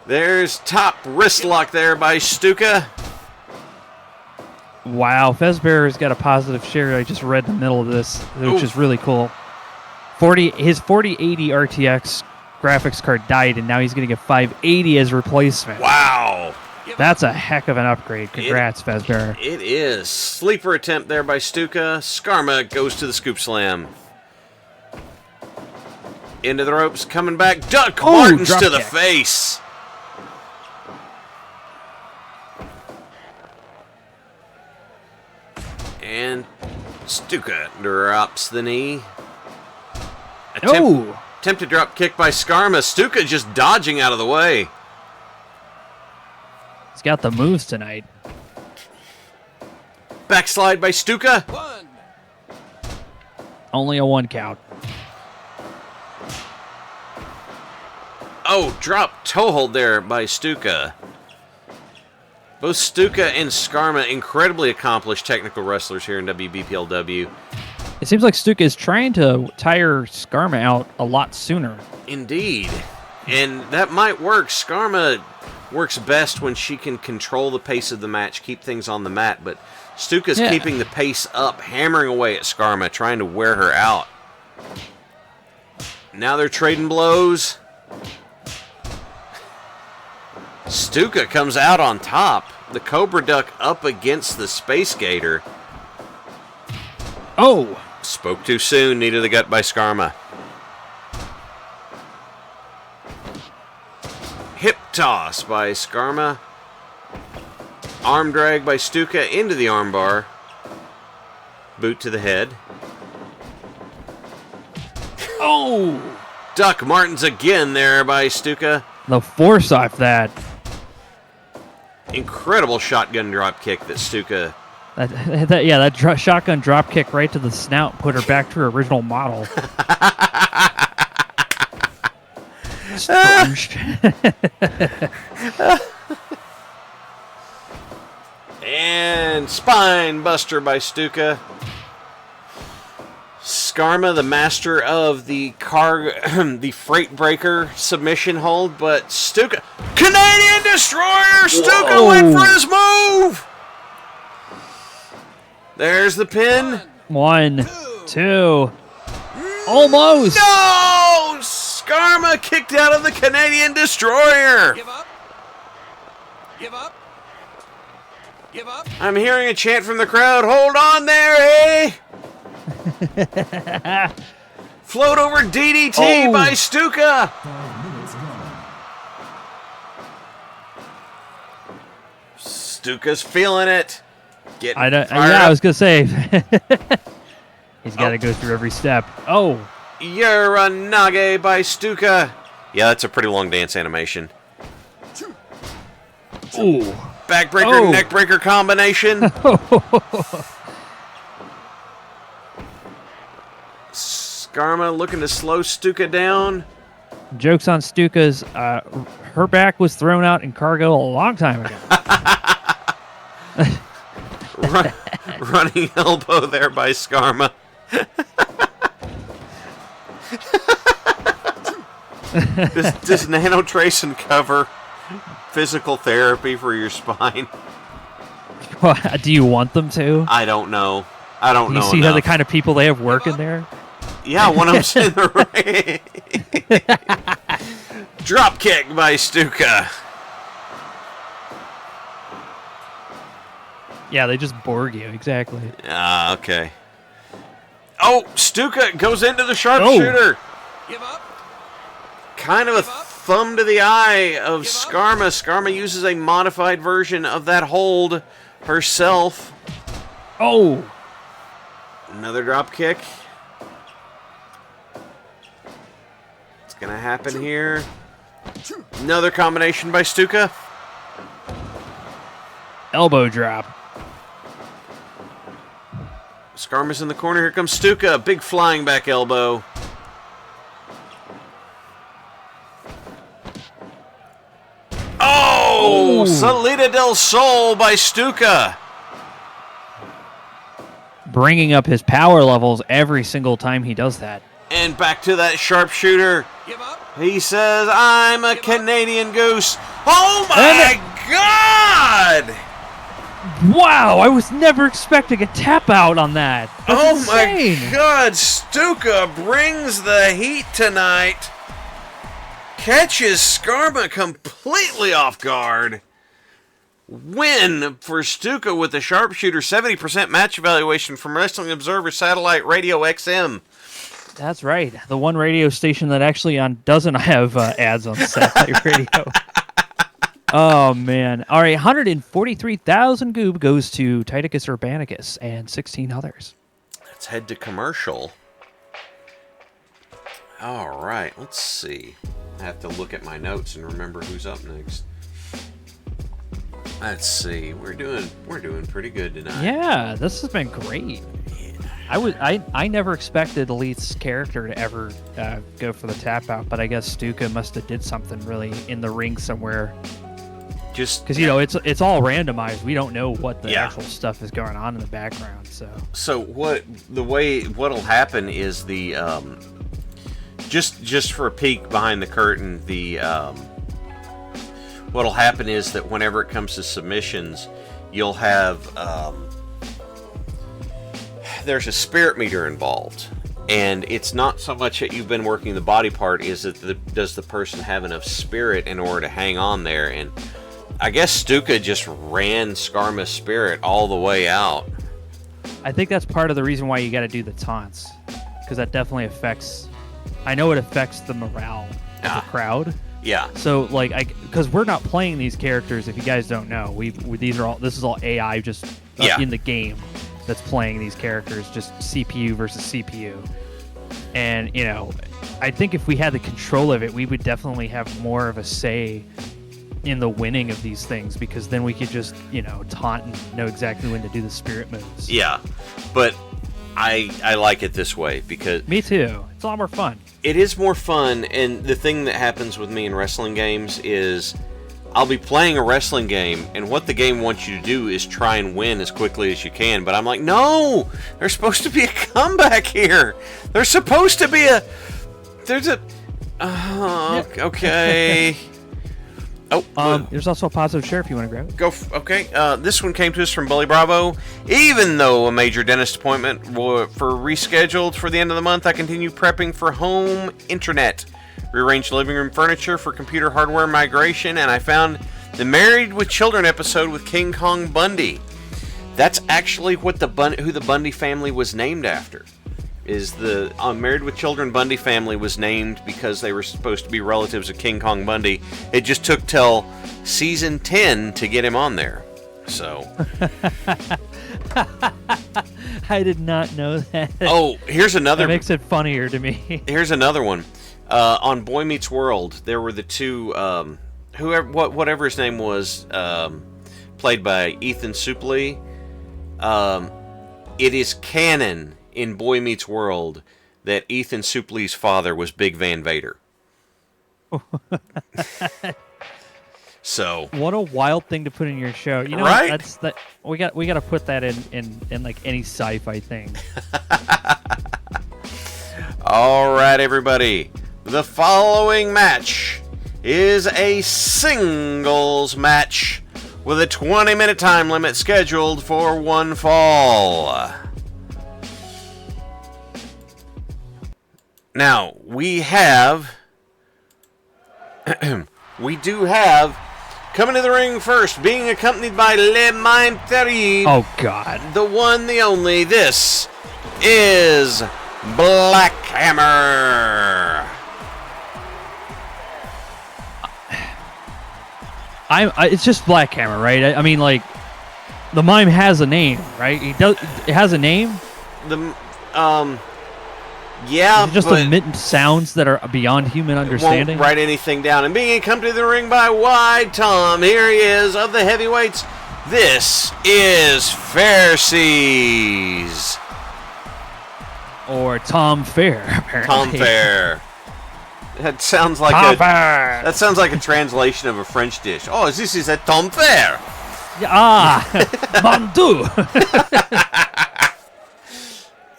There's top wrist lock there by Stuka. Wow, Fezbear's got a positive share. I just read the middle of this, which is really cool. His 4080 RTX graphics card died, and now he's getting a 580 as replacement. Wow. That's a heck of an upgrade. Congrats, Fezbear. It is. Sleeper attempt there by Stuka. Skarma goes to the scoop slam. Into the ropes, coming back. Duck Martins to the face. And Stuka drops the knee. Attempted drop kick by Skarma. Stuka just dodging out of the way. He's got the moves tonight. Backslide by Stuka. Only a 1 count. Oh, drop toe hold there by Stuka. Both Stuka and Skarma, incredibly accomplished technical wrestlers here in WBPLW. It seems like Stuka is trying to tire Skarma out a lot sooner. Indeed. And that might work. Skarma works best when she can control the pace of the match, keep things on the mat, but Stuka's keeping the pace up, hammering away at Skarma, trying to wear her out. Now they're trading blows. Stuka comes out on top. The Cobra Duck up against the Space Gator. Oh! Spoke too soon. Knee to the gut by Skarma. Hip toss by Skarma. Arm drag by Stuka into the armbar. Boot to the head. Oh! Duck Martins again there by Stuka. The force off that. Incredible shotgun drop kick that Stuka. That shotgun drop kick right to the snout put her back to her original model. And spine buster by Stuka. Skarma, the master of the the freight breaker submission hold, but Stuka, Canadian Destroyer. Stuka went for his move. There's the pin. 1, 2, almost. No, Skarma kicked out of the Canadian Destroyer. Give up. Give up. I'm hearing a chant from the crowd. Hold on there, eh? Float over DDT by Stuka. 5 minutes gone. Stuka's feeling it. Getting I don't. fired Yeah, I up. was gonna say. He's got to go through every step. Oh, Uranage by Stuka. Yeah, that's a pretty long dance animation. ooh. Backbreaker, Oh. neckbreaker combination. Skarma looking to slow Stuka down. Jokes on Stuka's. Her back was thrown out in cargo a long time ago. Running elbow there by Skarma. Does nanotracing cover physical therapy for your spine? Do you want them to? I don't know. I don't Do know. you see how the enough. kind of people they have working there? Yeah, one of them's in the ring. Drop kick by Stuka. Yeah, they just Borg you, exactly. Ah, okay. Oh, Stuka goes into the sharpshooter. Give up. Kind of a thumb to the eye of Skarma. Skarma uses a modified version of that hold herself. Oh! Another drop kick. It's going to happen here. Another combination by Stuka. Elbow drop. Skarma's in the corner. Here comes Stuka. Big flying back elbow. Oh! Salida del Sol by Stuka. Bringing up his power levels every single time he does that. And back to that sharpshooter. Give up. He says, I'm a Canadian goose. Oh my God! Wow, I was never expecting a tap out on that. That's Oh insane. my God! Stuka brings the heat tonight. Catches Skarma completely off guard. Win for Stuka with the sharpshooter. 70% match evaluation from Wrestling Observer Satellite Radio XM. That's right. The one radio station that actually doesn't have ads on satellite radio. Oh, man. All right, 143,000 goob goes to Titicus Urbanicus and 16 others. Let's head to commercial. All right, let's see. I have to look at my notes and remember who's up next. Let's see. We're doing pretty good tonight. Yeah, this has been great. I never expected Elite's character to ever go for the tap out, but I guess Stuka must have did something really in the ring somewhere. Just Because it's all randomized. We don't know what the actual stuff is going on in the background. So what'll happen is the just for a peek behind the curtain, the what'll happen is that whenever it comes to submissions, you'll have there's a spirit meter involved, and it's not so much that you've been working the body part, is that does the person have enough spirit in order to hang on there? And I guess Stuka just ran Skarma's spirit all the way out. I think that's part of the reason why you got to do the taunts, because that definitely affects. I know it affects the morale of the crowd. Yeah. So because we're not playing these characters, if you guys don't know, this is all AI just in the game that's playing these characters, just CPU versus CPU. And I think if we had the control of it, we would definitely have more of a say in the winning of these things, because then we could just taunt and know exactly when to do the spirit moves. Yeah, but I like it this way because Me too. It's a lot more fun. it is more fun. And the thing that happens with me in wrestling games is I'll be playing a wrestling game, and what the game wants you to do is try and win as quickly as you can. But I'm like, no, there's supposed to be a comeback here. There's supposed to be a. There's a. Okay. There's also a positive share if you want to grab it. Okay. This one came to us from Bully Bravo. Even though a major dentist appointment for rescheduled for the end of the month, I continue prepping for home internet. Rearranged living room furniture for computer hardware migration, and I found The Married with Children episode with King Kong Bundy. That's actually what who the Bundy family was named after. Is the Married with Children Bundy family was named because they were supposed to be relatives of King Kong Bundy. It just took till season 10 to get him on there. So. I did not know that. Oh, here's another. That makes it funnier to me. Here's another one. On Boy Meets World, there were the two, whatever his name was, played by Ethan Suplee. It is canon in Boy Meets World that Ethan Suplee's father was Big Van Vader. So what a wild thing to put in your show. You know, right? We got to put that in like any sci-fi thing. All right, everybody. The following match is a singles match with a 20-minute time limit scheduled for one fall. Now, we do have coming to the ring first, being accompanied by Le Mime Terrible. Oh, God. The one, the only. This is Black Hammer. It's just Black Hammer, right? I mean, like, the mime has a name, right? It has a name. Yeah, Is it just emit sounds that are beyond human understanding. Won't write anything down. And being accompanied to the ring by Wide Tom, here he is of the heavyweights. This is Pharisees. Or Tom Fair, apparently. Tom Fair. That sounds like That sounds like a translation of a French dish. Oh, this is a Tom Fair. Mon Dieu.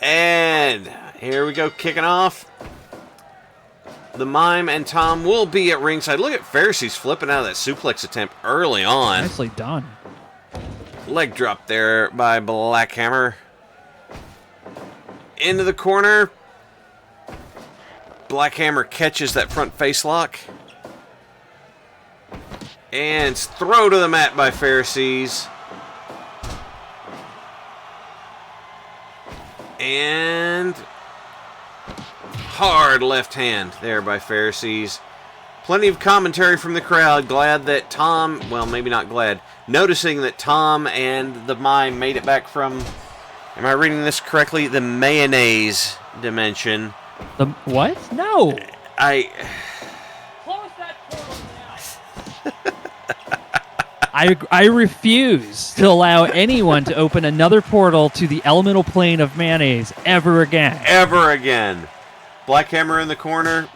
And here we go, kicking off. The Mime and Tom will be at ringside. Look at Pharisees flipping out of that suplex attempt early on. Nicely done. Leg drop there by Black Hammer. Into the corner. Black Hammer catches that front face lock. And throw to the mat by Pharisees. And hard left hand there by Pharisees. Plenty of commentary from the crowd. Glad that Tom, well, maybe not glad, noticing that Tom and the Mime made it back from, am I reading this correctly? The mayonnaise dimension. The what? No. Close that portal now. I refuse to allow anyone to open another portal to the elemental plane of mayonnaise ever again. Ever again. Black Hammer in the corner.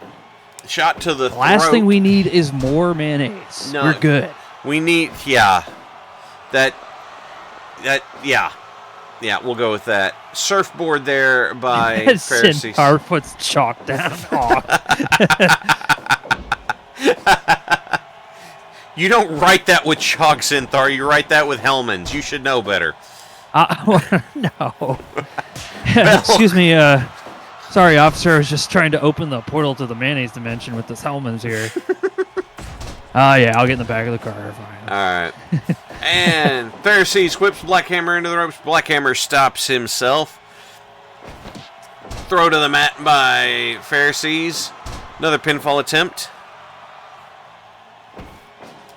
Shot to the Last throat. thing we need is more mayonnaise. No, We're good. We need, yeah, we'll go with that. Surfboard there by Pharisees. Our foot's chalked down. You don't write that with chalk, Synthar. You write that with Hellman's. You should know better. No. Excuse me. Sorry, officer. I was just trying to open the portal to the mayonnaise dimension with this Hellman's here. Yeah, I'll get in the back of the car. Fine. All right. And Pharisees whips Black Hammer into the ropes. Black Hammer stops himself. Throw to the mat by Pharisees. Another pinfall attempt.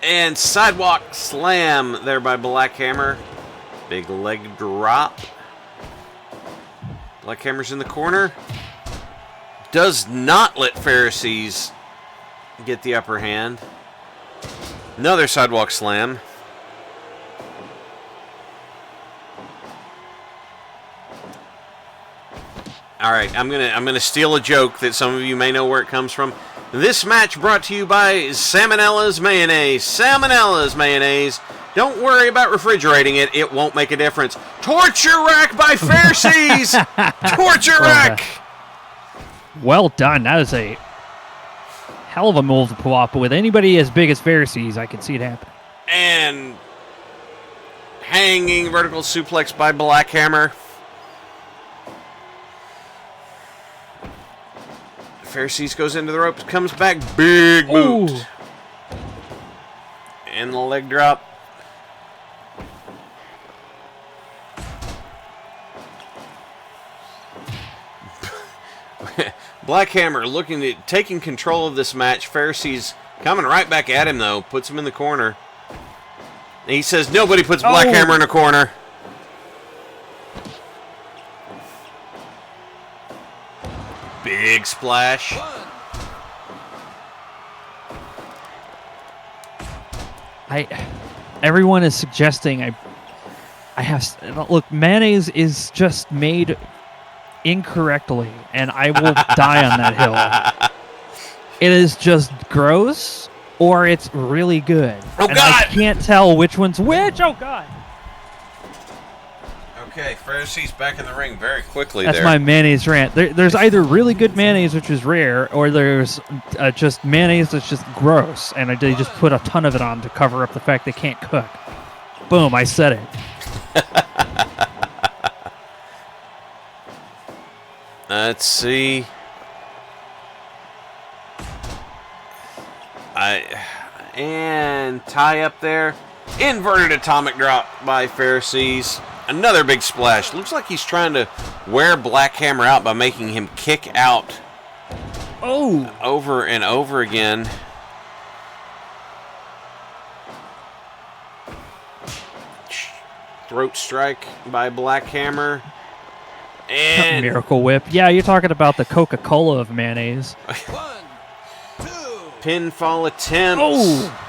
And sidewalk slam there by Black Hammer. Big leg drop. Black Hammer's in the corner. Does not let Pharisees get the upper hand. Another sidewalk slam. All right, I'm gonna steal a joke that some of you may know where it comes from. This match brought to you by Salmonella's Mayonnaise. Salmonella's Mayonnaise. Don't worry about refrigerating it. It won't make a difference. Torture Rack by Pharisees. Torture Rack. Well done. That is a hell of a move to pull off. But with anybody as big as Pharisees, I can see it happen. And hanging vertical suplex by Black Hammer. Pharisees goes into the ropes, comes back, big boot. Ooh. And the leg drop. Black Hammer looking at taking control of this match. Pharisees coming right back at him, though. Puts him in the corner. And he says nobody puts Black Hammer in a corner. Big splash. Everyone is suggesting I have look, mayonnaise is just made incorrectly, and I will die on that hill. It is just gross, or it's really good. Oh, and God! I can't tell which one's which. Oh God! Okay, Pharisees back in the ring very quickly. That's my mayonnaise rant. There's either really good mayonnaise, which is rare, or there's just mayonnaise that's just gross, and they just put a ton of it on to cover up the fact they can't cook. Boom! I said it. Let's see. And tie up there. Inverted atomic drop by Pharisees. Another big splash. Looks like he's trying to wear Black Hammer out by making him kick out. Oh! Over and over again. Throat strike by Black Hammer. And Miracle Whip. Yeah, you're talking about the Coca-Cola of mayonnaise. 1, 2. pinfall attempt. Oh!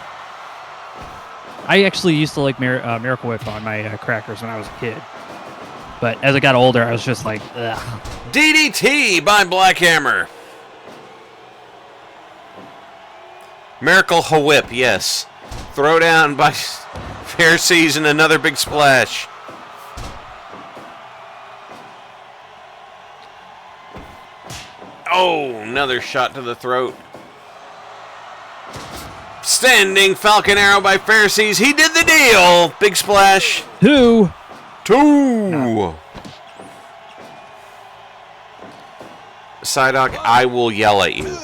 I actually used to like Miracle Whip on my crackers when I was a kid. But as I got older, I was just like, ugh. DDT by Black Hammer. Miracle Whip, yes. Throw down by Pharisees and another big splash. Oh, another shot to the throat. Standing Falcon Arrow by Pharisees. He did the deal. Big splash. 2. Psyduck, I will yell at you.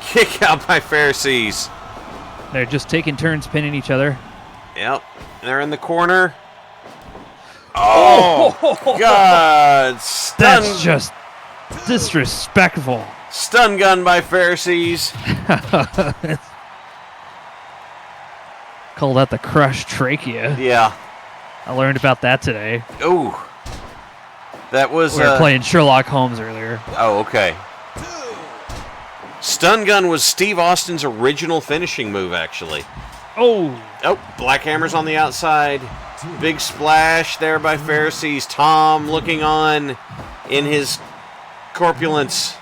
Kick out by Pharisees. They're just taking turns pinning each other. Yep. They're in the corner. Oh, God. That's just disrespectful. Stun gun by Pharisees. Call that the crushed trachea. Yeah. I learned about that today. Ooh. That was... We were playing Sherlock Holmes earlier. Oh, okay. Stun gun was Steve Austin's original finishing move, actually. Oh. Oh, Black Hammer's on the outside. Big splash there by Pharisees. Tom looking on in his corpulence.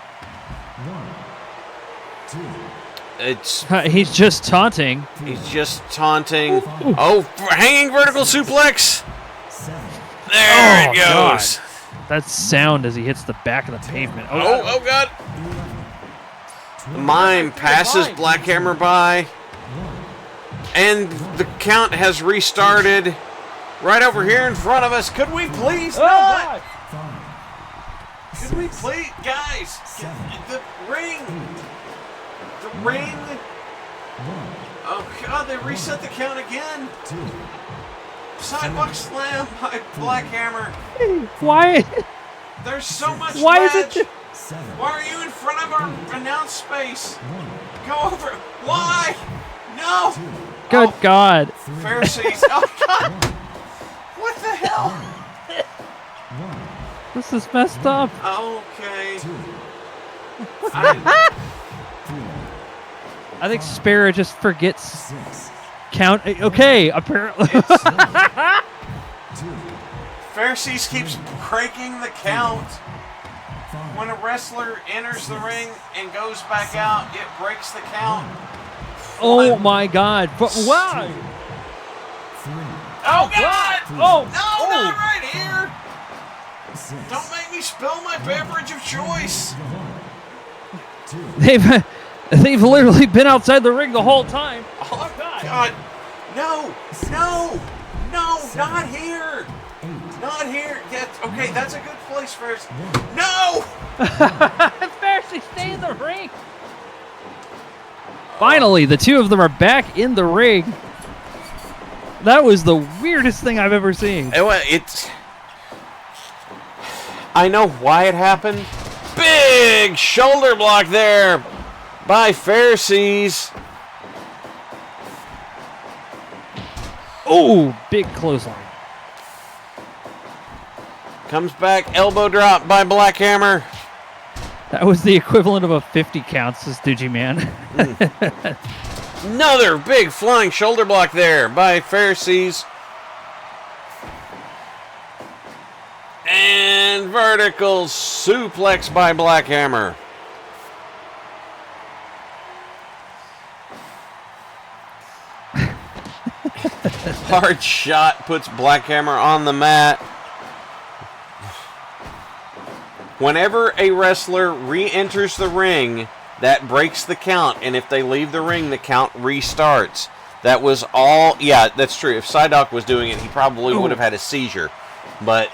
It's He's just taunting. He's just taunting. Oh, hanging vertical suplex. There it goes. God. That sound as he hits the back of the pavement. Oh, God. The mime passes Black Hammer by. And the count has restarted right over here in front of us. Could we please not? Could we please, guys? The ring. The ring. Oh, God, they reset the count again. Sidewalk slam by Black Hammer. Why? There's so much Why ledge. is it? Why are you in front of our announce space? Go over. Why? No. Good Oh, God. Pharisees. Oh, God. What the hell? This is messed up. Okay. I think Sparrow just forgets count. Okay, apparently. Pharisees keeps breaking the count. When a wrestler enters the ring and goes back out, it breaks the count. Oh my God. Wow. Oh, God! Oh. No, not right here! Don't make me spill my beverage of choice! They've literally been outside the ring the whole time. Oh, God! No! No! No! Not here! Not here! Okay, that's a good place first. No! Pharisee, stay in the ring. Finally, the two of them are back in the ring. That was the weirdest thing I've ever seen. I know why it happened. Big shoulder block there by Pharisees. Oh, big clothesline. Comes back, elbow drop by Black Hammer. That was the equivalent of a 50 count, says Digiman. Another big flying shoulder block there by Pharisees. And vertical suplex by Black Hammer. Hard shot puts Black Hammer on the mat. Whenever a wrestler re-enters the ring, that breaks the count, and if they leave the ring, the count restarts. That was all. Yeah, that's true. If Psyduck was doing it, he probably would have had a seizure. But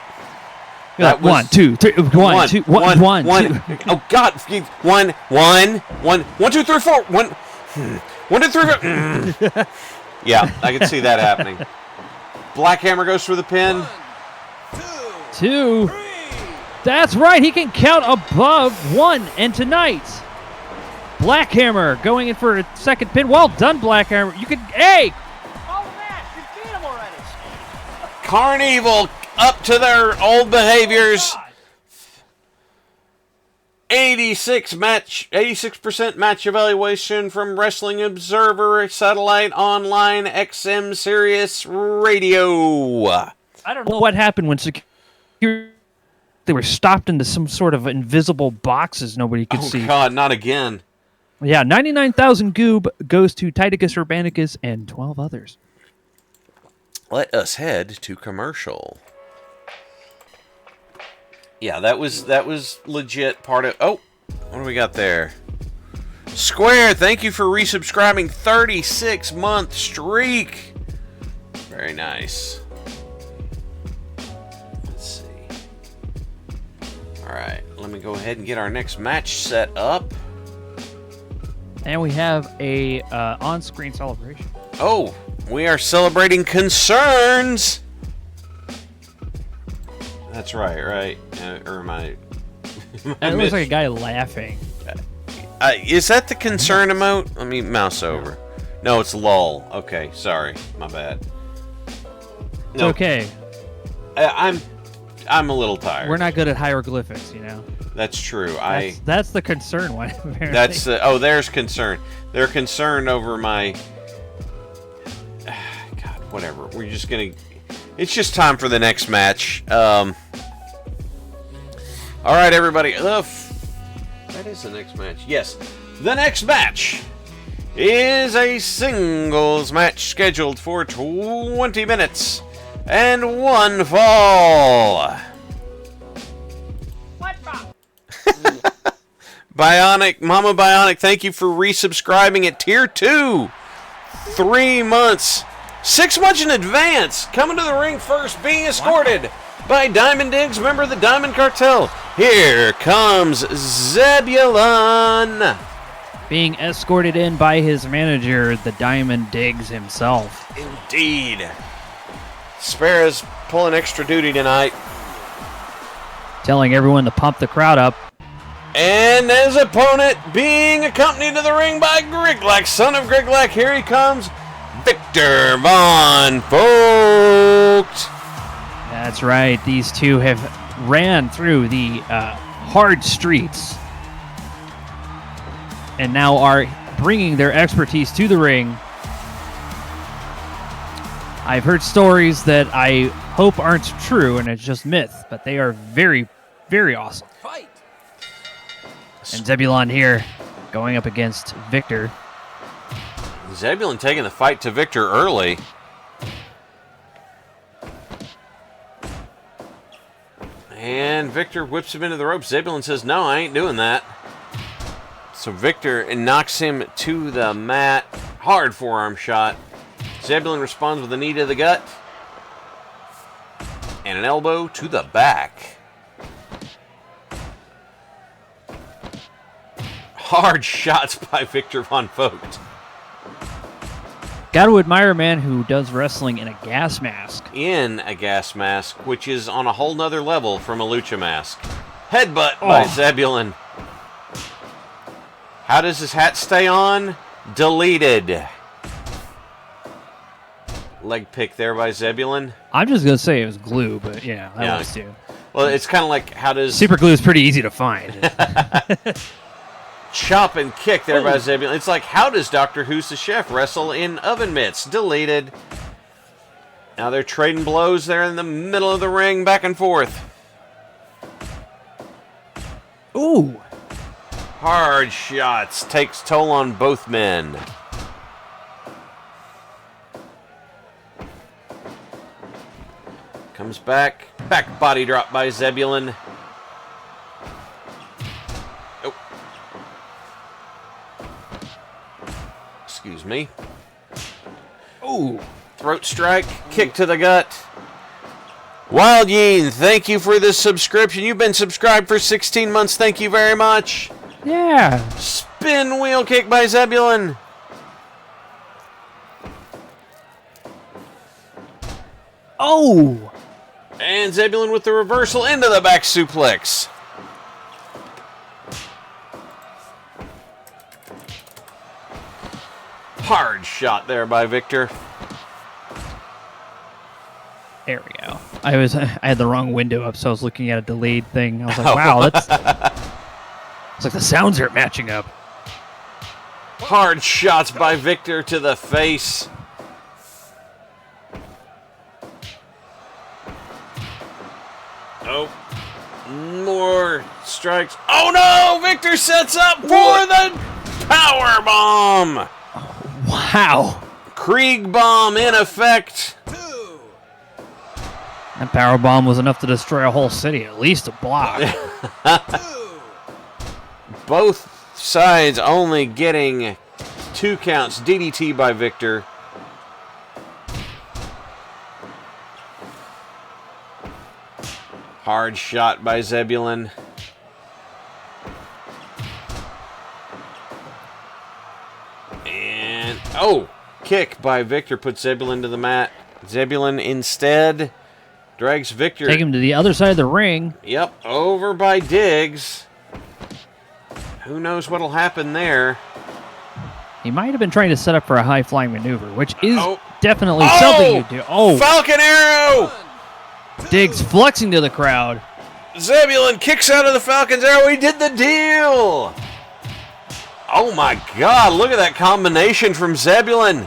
that was 1, 2, 3. 1, 2, 1, 1, 2. Oh God! 1, 2, 3, 4. 1, 1, 2, 3, 4. Yeah, I can see that happening. Black Hammer goes for the pin. 1, 2. 3. That's right. He can count above 1. And tonight, Black Hammer going in for a second pin. Well done, Black Hammer. You could. Hey! Call the match. You beat him already. Carnival up to their old behaviors. 86% match evaluation from Wrestling Observer, Satellite Online, XM Sirius Radio. I don't know what happened when security. They were stopped into some sort of invisible boxes nobody could see. Oh God, not again. Yeah, 99,000 goob goes to Titicus Urbanicus and 12 others. Let us head to commercial. Yeah, that was legit part of. Oh, what do we got there? Square, thank you for resubscribing. 36-month streak. Very nice. Let's see. All right, let me go ahead and get our next match set up. And we have a on-screen celebration. Oh, we are celebrating concerns. That's right. Or am I? It looks like a guy laughing. Is that the concern emote? Let me mouse over. No, it's lull. Okay, sorry, my bad. It's okay. I'm a little tired. We're not good at hieroglyphics, you know. That's true. That's the concern one. Apparently. That's there's concern. They're concerned over my. God, whatever. We're just gonna. It's just time for the next match. All right, everybody. That is the next match. Yes, the next match is a singles match scheduled for 20 minutes and 1 fall. Bionic, Mama Bionic, thank you for resubscribing at Tier 2. 3 months. 6 months in advance. Coming to the ring first, being escorted by Diamond Diggs, member of the Diamond Cartel. Here comes Zebulon. Being escorted in by his manager, the Diamond Diggs himself. Indeed. Sparrow's pulling extra duty tonight. Telling everyone to pump the crowd up. And his opponent being accompanied to the ring by Griglack, son of Griglack. Here he comes, Victor Von Vogt. That's right. These two have ran through the hard streets and now are bringing their expertise to the ring. I've heard stories that I hope aren't true and it's just myth, but they are very, very awesome. Fight. And Zebulon here going up against Victor. Zebulon taking the fight to Victor early. And Victor whips him into the ropes. Zebulon says, no, I ain't doing that. So Victor knocks him to the mat. Hard forearm shot. Zebulon responds with a knee to the gut. And an elbow to the back. Hard shots by Victor Von Vogt. Got to admire a man who does wrestling in a gas mask. In a gas mask, which is on a whole nother level from a lucha mask. Headbutt by Zebulon. How does his hat stay on? Deleted. Leg pick there by Zebulon. I'm just going to say it was glue, but yeah, I Yeah. was too. Well, it's kind of like how does Super glue is pretty easy to find. chop and kick there by Zebulon. It's like how does Doctor Who's the Chef wrestle in oven mitts? Deleted. Now they're trading blows there in the middle of the ring, back and forth. Ooh. Hard shots. Takes toll on both men. Comes back. Back body drop by Zebulon. Oh. Excuse me. Ooh. Throat strike. Kick to the gut. Wild Yeen, thank you for this subscription. You've been subscribed for 16 months. Thank you very much. Yeah. Spin wheel kick by Zebulon. Oh. And Zebulon with the reversal into the back suplex. Hard shot there by Victor. There we go. I had the wrong window up, so I was looking at a delayed thing. I was like, wow, that's... It's like the sounds aren't matching up. Hard shots by Victor to the face. Oh. More strikes. Oh no! Victor sets up for the power bomb. Wow. Krieg bomb in effect. That power bomb was enough to destroy a whole city, at least a block. Both sides only getting 2 counts. DDT by Victor. Hard shot by Zebulon. And, kick by Victor puts Zebulon to the mat. Zebulon instead drags Victor. Take him to the other side of the ring. Yep, over by Diggs. Who knows what'll happen there? He might have been trying to set up for a high-flying maneuver, which is Oh. definitely something you do. Oh, Falcon Arrow! Diggs flexing to the crowd. Zebulon kicks out of the Falcon's Arrow. He did the deal! Oh my God, look at that combination from Zebulon.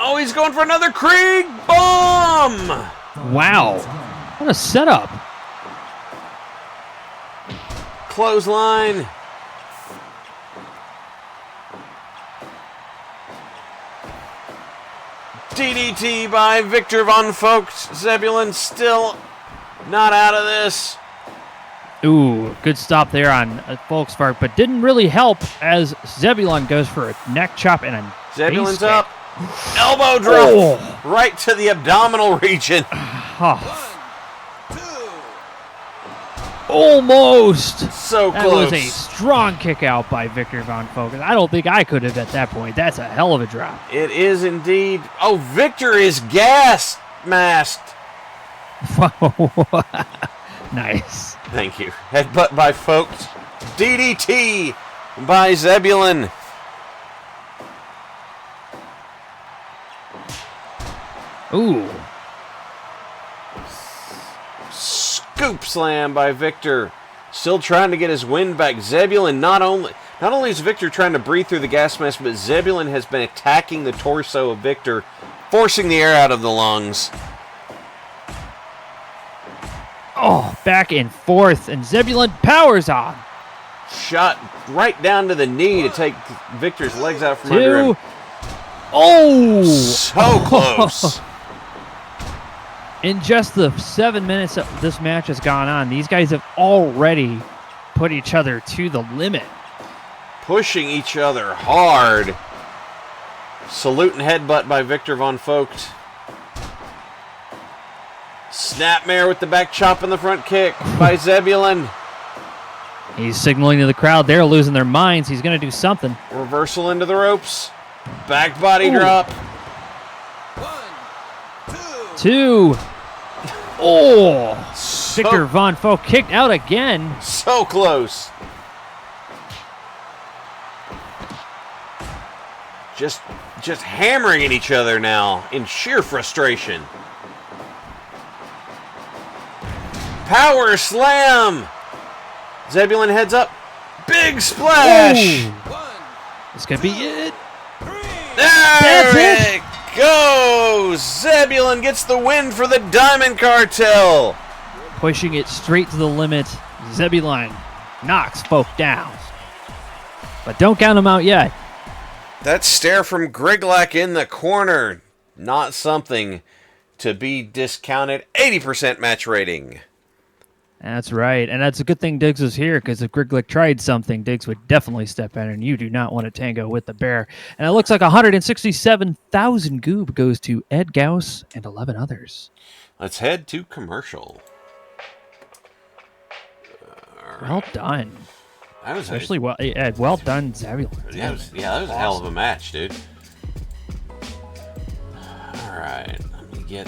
Oh, he's going for another Krieg bomb! Wow. What a setup. Clothesline. DDT by Victor von Vogt. Zebulon still not out of this. Ooh, good stop there on Volkspark, but didn't really help as Zebulon goes for a neck chop and a Zebulon's base up. Elbow drop Oh. right to the abdominal region. Oh. Almost. So That close. was a strong kick out by Victor von Vogt. I don't think I could have at that point. That's a hell of a drop. It is indeed. Oh, Victor is gas masked. Nice. Thank you. Headbutt by Vogt. DDT by Zebulon. Ooh. Scoop slam by Victor. Still trying to get his wind back. Zebulon not only is Victor trying to breathe through the gas mask, but Zebulon has been attacking the torso of Victor, forcing the air out of the lungs. Oh, back and forth, and Zebulon powers on. Shot right down to the knee to take Victor's legs out from under him. 2. Oh! So close. In just the 7 minutes that this match has gone on, these guys have already put each other to the limit. Pushing each other hard. Salute and headbutt by Victor von Vogt. Snapmare with the back chop and the front kick by Zebulon. He's signaling to the crowd. They're losing their minds. He's going to do something. Reversal into the ropes. Back body Ooh. drop. 2. Oh, So, Victor Von Foe kicked out again. so close. Just hammering at each other now in sheer frustration. Power slam. Zebulon heads up. Big splash. Ooh. This could be it. There That's it goes. Zebulon gets the win for the Diamond Cartel. Pushing it straight to the limit. Zebulon knocks folk down. But don't count him out yet. That stare from Griglak in the corner. Not something to be discounted. 80% match rating. That's right. And that's a good thing Diggs was here, because if Griglick tried something, Diggs would definitely step in, and you do not want to tango with the bear. And it looks like 167,000 goob goes to Ed Gauss and 11 others. Let's head to commercial. Well done. That was Especially well done, Zebulon. that was a hell of a match, dude. All right, let me get.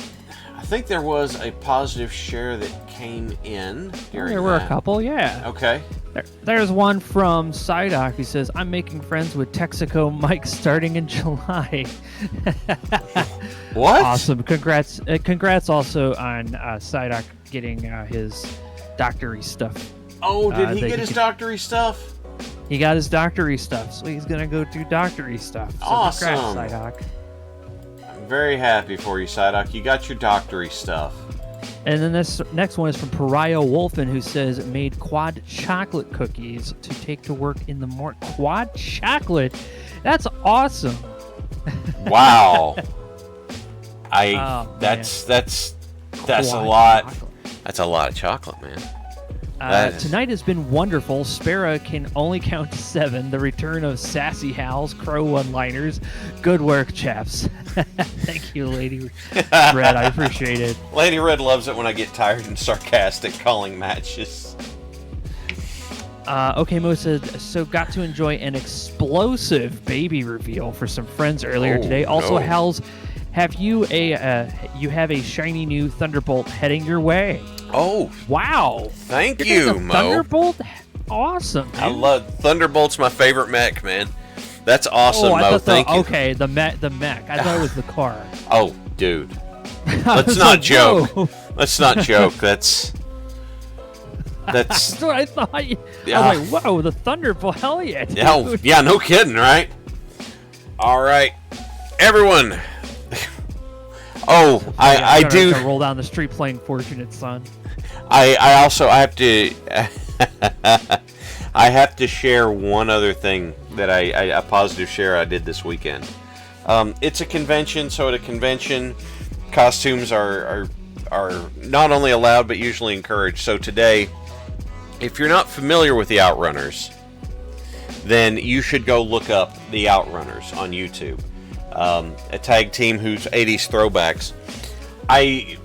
I think there was a positive share that came in during There were that. a couple, yeah. Okay. There's one from Psydoc who says, I'm making friends with Texaco Mike starting in July. What? Awesome. Congrats also on Psydoc getting his doctory stuff. Oh, did he that get he his could- doctory stuff? He got his doctory stuff, so he's going to go do doctory stuff. So Awesome. Congrats, Psydoc. I'm very happy for you, Psydoc. You got your doctory stuff. And then this next one is from Pariah Wolfen, who says, made quad chocolate cookies to take to work in the morning. Quad chocolate? That's awesome. Wow. Oh, that's a Quad lot. chocolate. That's a lot of chocolate, man. That is- Tonight has been wonderful. Spera can only count to 7. The return of sassy Halz, crow one-liners. Good work, chaps. Thank you, Lady Red. I appreciate it. Lady Red loves it when I get tired and sarcastic calling matches. Okay, Mo said, so got to enjoy an explosive baby reveal for some friends earlier Oh, today. Also, no. Halz, have you have a shiny new Thunderbolt heading your way? Oh, Wow. thank You're you, getting a Mo. Thunderbolt? Awesome, dude. I love Thunderbolt's my favorite mech, man. That's awesome, Oh, I Mo. thought Thank you. okay, the mech. I thought it was the car. Oh, dude. I Let's was not like, joke. whoa. Let's not joke. That's That's what I thought. Yeah. I was like, whoa, the Thunderbolt. Hell yeah, dude. yeah, no kidding, right? All right, everyone. Oh, I Gonna- do. gonna roll down the street playing Fortunate Son. I have to I have to share one other thing that a positive share I did this weekend. It's a convention, so at a convention, costumes are not only allowed but usually encouraged. So today, if you're not familiar with the Outrunners, then you should go look up the Outrunners on YouTube. A tag team who's 80s throwbacks.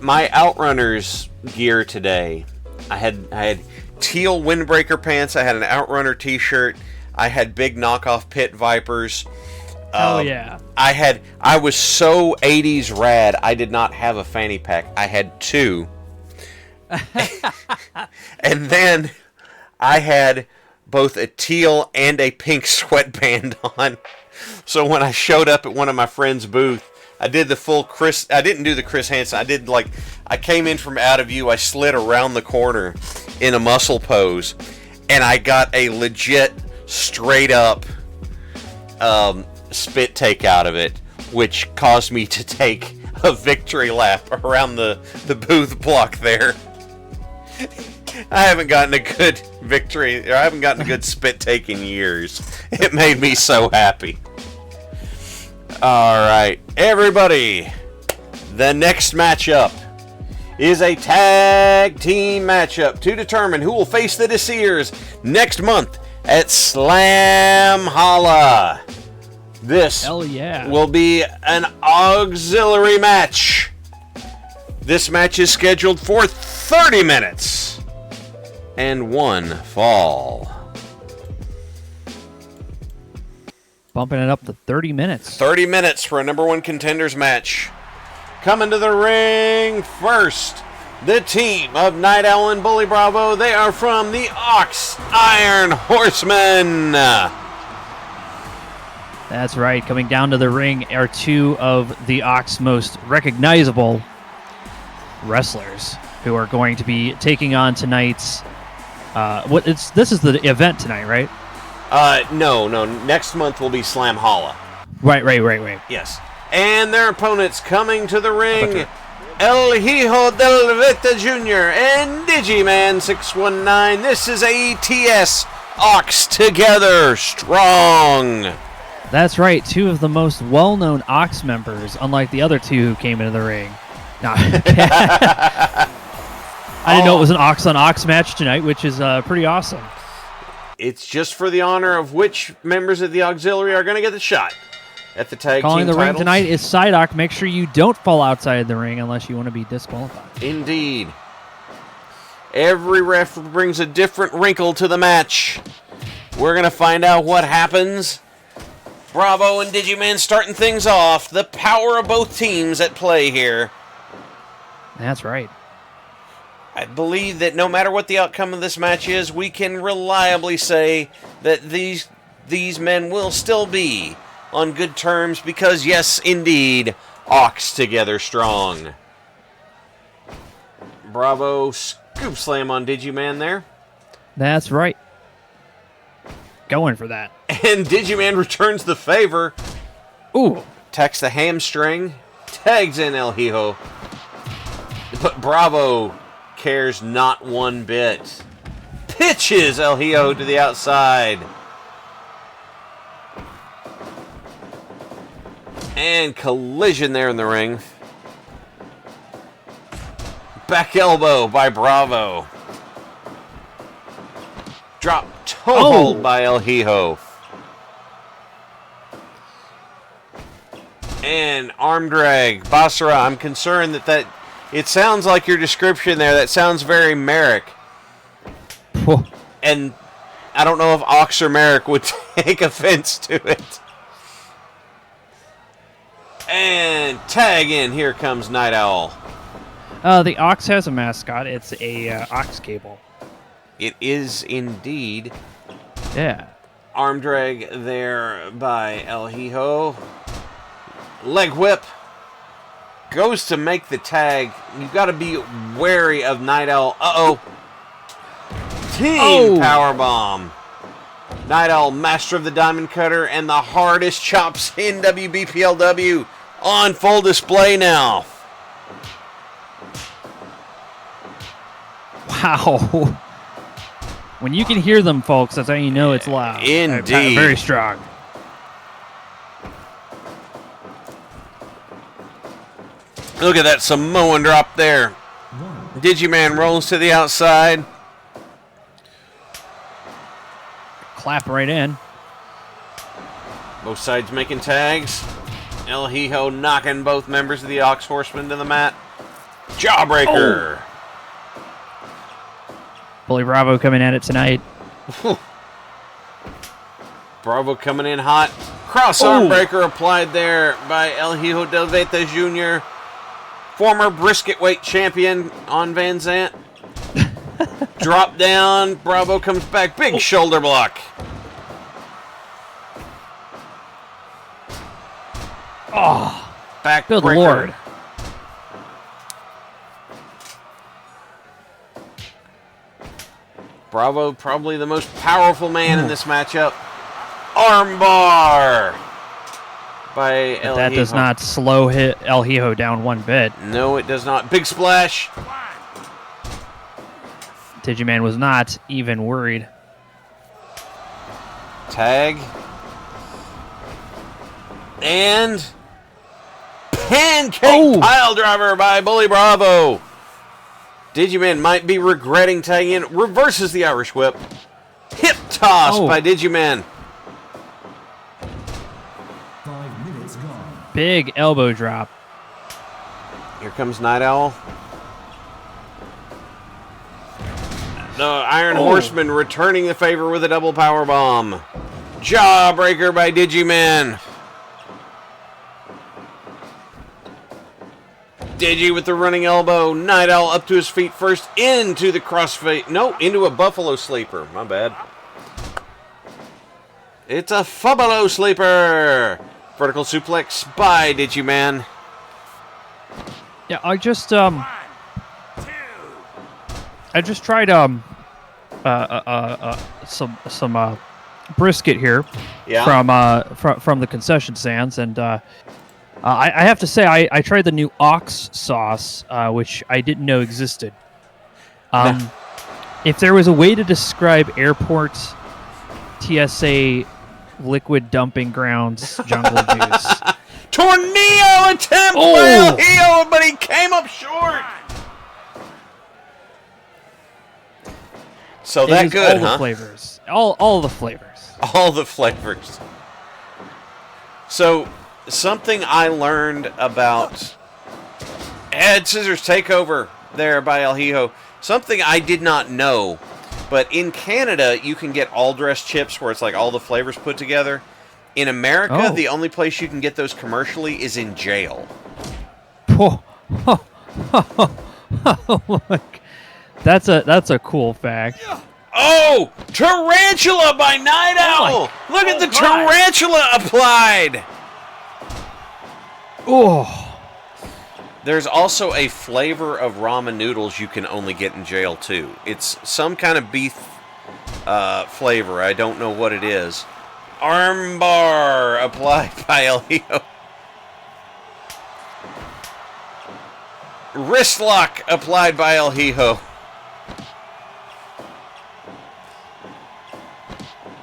My Outrunners gear today, I had teal windbreaker pants, I had an Outrunner t-shirt, I had big knockoff Pit Vipers. Oh yeah. I was so 80s rad, I did not have a fanny pack. I had 2. And then I had both a teal and a pink sweatband on. So when I showed up at one of my friends' booth, I did the full Chris. I didn't do the Chris Hansen. I came in from out of view. I slid around the corner in a muscle pose, and I got a legit, straight up spit take out of it, which caused me to take a victory lap around the booth block there. I haven't gotten a good victory, or I haven't gotten a good spit take in years. It made me so happy. Alright, everybody, the next matchup is a tag team matchup to determine who will face the Deceers next month at Slamhalla. This Hell yeah. will be an auxiliary match. This match is scheduled for 30 minutes and 1 fall. Bumping it up to 30 minutes. 30 minutes for a number one contenders match. Coming to the ring first, the team of Night Owl and Bully Bravo. They are from the Ox Iron Horsemen. That's right. Coming down to the ring are two of the Ox most recognizable wrestlers who are going to be taking on tonight's. This is the event tonight, right? No. Next month will be Slamhalla. Right. Yes. And their opponents coming to the ring, El Hijo del Veta Jr. and Digiman 619. This is ATS Ox Together Strong. That's right. Two of the most well-known Ox members, unlike the other two who came into the ring. No. I didn't know it was an Ox-on-Ox match tonight, which is pretty awesome. It's just for the honor of which members of the auxiliary are going to get the shot at the tag Calling team the ring titles. tonight is Psydoc. Make sure you don't fall outside the ring unless you want to be disqualified. Indeed. Every ref brings a different wrinkle to the match. We're going to find out what happens. Bravo and Digiman starting things off. The power of both teams at play here. That's right. I believe that no matter what the outcome of this match is, we can reliably say that these men will still be on good terms because, yes, indeed, Ox Together Strong. Bravo scoop slam on Digiman there. That's right. Going for that. And Digiman returns the favor. Ooh. Attacks the hamstring. Tags in El Hijo. But Bravo cares not one bit. Pitches El Hijo to the outside. And collision there in the ring. Back elbow by Bravo. Drop toe hold by El Hijo. And arm drag. Basara, I'm concerned that it sounds like your description there. That sounds very Merrick. And I don't know if Ox or Merrick would take offense to it. And tag in. Here comes Night Owl. The Ox has a mascot. It's a ox cable. It is indeed. Yeah. Arm drag there by El Hijo. Leg whip. Goes to make the tag. You've got to be wary of Night Owl. Uh-oh. Team powerbomb. Night Owl, master of the diamond cutter and the hardest chops in WBPLW on full display now. Wow. When you can hear them, folks, that's how you know it's loud. Indeed. Very strong. Look at that Samoan drop there. Digiman rolls to the outside. Clap right in. Both sides making tags. El Hijo knocking both members of the Ox Horsemen to the mat. Jawbreaker. Bully Bravo coming at it tonight. Bravo coming in hot. Cross-arm breaker applied there by El Hijo del Veta Jr., former brisket weight champion on Van Zant. Drop down. Bravo comes back. Big shoulder block. Oh, Back good breaker. Lord. Bravo, probably the most powerful man in this matchup. Armbar by El Hijo. That does not slow hit El Hijo down one bit. No, it does not. Big splash. Digiman was not even worried. Tag. And pancake pile driver by Bully Bravo. Digiman might be regretting tagging in. Reverses the Irish whip. Hip toss by Digiman. 5 minutes gone. Big elbow drop. Here comes Night Owl. The Iron Horseman returning the favor with a double power bomb. Jawbreaker by Digiman. Digi with the running elbow. Night Owl up to his feet first. Into the crossface. No, into a Buffalo Sleeper. My bad. It's a Fubalo Sleeper. Vertical suplex by Digiman. Yeah, I just tried some brisket here from the concession stands, and I have to say I tried the new ox sauce, which I didn't know existed. If there was a way to describe airport TSA liquid dumping grounds jungle juice. Tornado attempt by El Hijo, but he came up short. So that good, all the flavors. All the flavors. All the flavors. So something I learned about Head Scissors Takeover there by El Hijo. Something I did not know. But in Canada, you can get all dressed chips where it's like all the flavors put together. In America, the only place you can get those commercially is in jail. That's a cool fact. Oh, Tarantula by Night Owl. Look at the tarantula applied. Oh. There's also a flavor of ramen noodles you can only get in jail, too. It's some kind of beef flavor. I don't know what it is. Armbar applied by El Hijo. Wrist lock applied by El Hijo.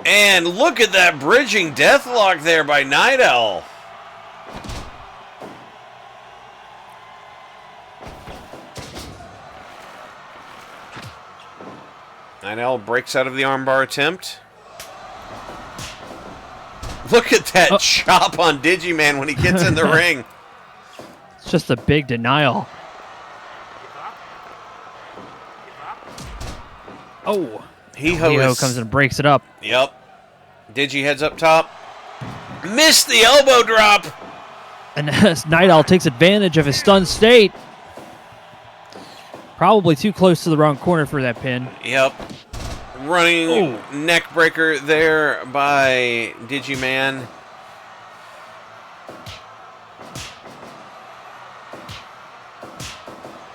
And look at that bridging deathlock there by Night Owl. Night Owl breaks out of the armbar attempt. Look at that chop on Digiman when he gets in the ring. It's just a big denial. Oh. Hijo comes and breaks it up. Yep. Digi heads up top. Missed the elbow drop. And Night Owl takes advantage of his stunned state. Probably too close to the wrong corner for that pin. Yep. Running neck breaker there by Digiman.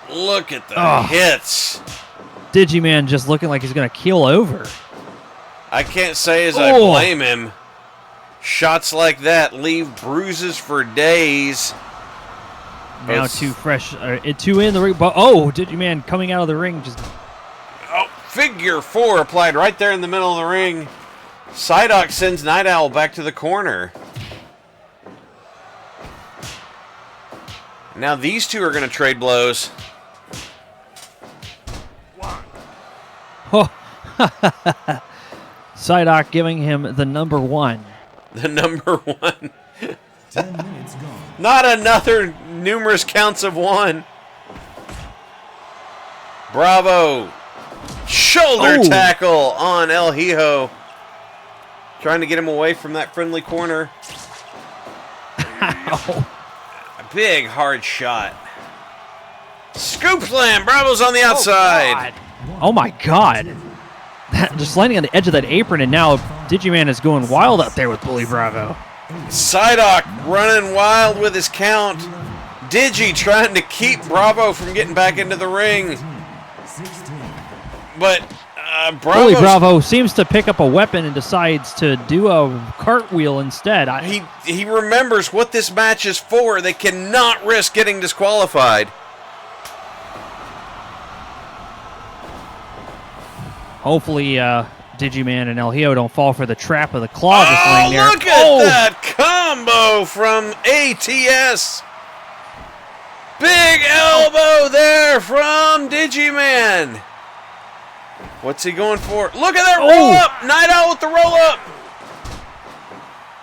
Look at the hits. Digiman just looking like he's going to keel over. I can't say as I blame him. Shots like that leave bruises for days. Now two in the ring. But Digiman coming out of the ring just. Figure 4 applied right there in the middle of the ring. Psyduck sends Night Owl back to the corner. Now these two are going to trade blows. Psyduck giving him the number 1. The number 1. 10 minutes gone. Not another numerous counts of 1. Bravo. Shoulder tackle on El Hijo. Trying to get him away from that friendly corner. A big hard shot. Scoop slam. Bravo's on the outside. Oh my God. Just landing on the edge of that apron, and now Digiman is going wild out there with Bully Bravo. Psyduck running wild with his count. Digi trying to keep Bravo from getting back into the ring. 16. But Bully Bravo seems to pick up a weapon and decides to do a cartwheel instead. He remembers what this match is for. They cannot risk getting disqualified. Hopefully, Digiman and El Hijo don't fall for the trap of the claw just laying there. Look at that combo from ATS. Big elbow there from Digiman. What's he going for? Look at that roll up. Night Owl with the roll up.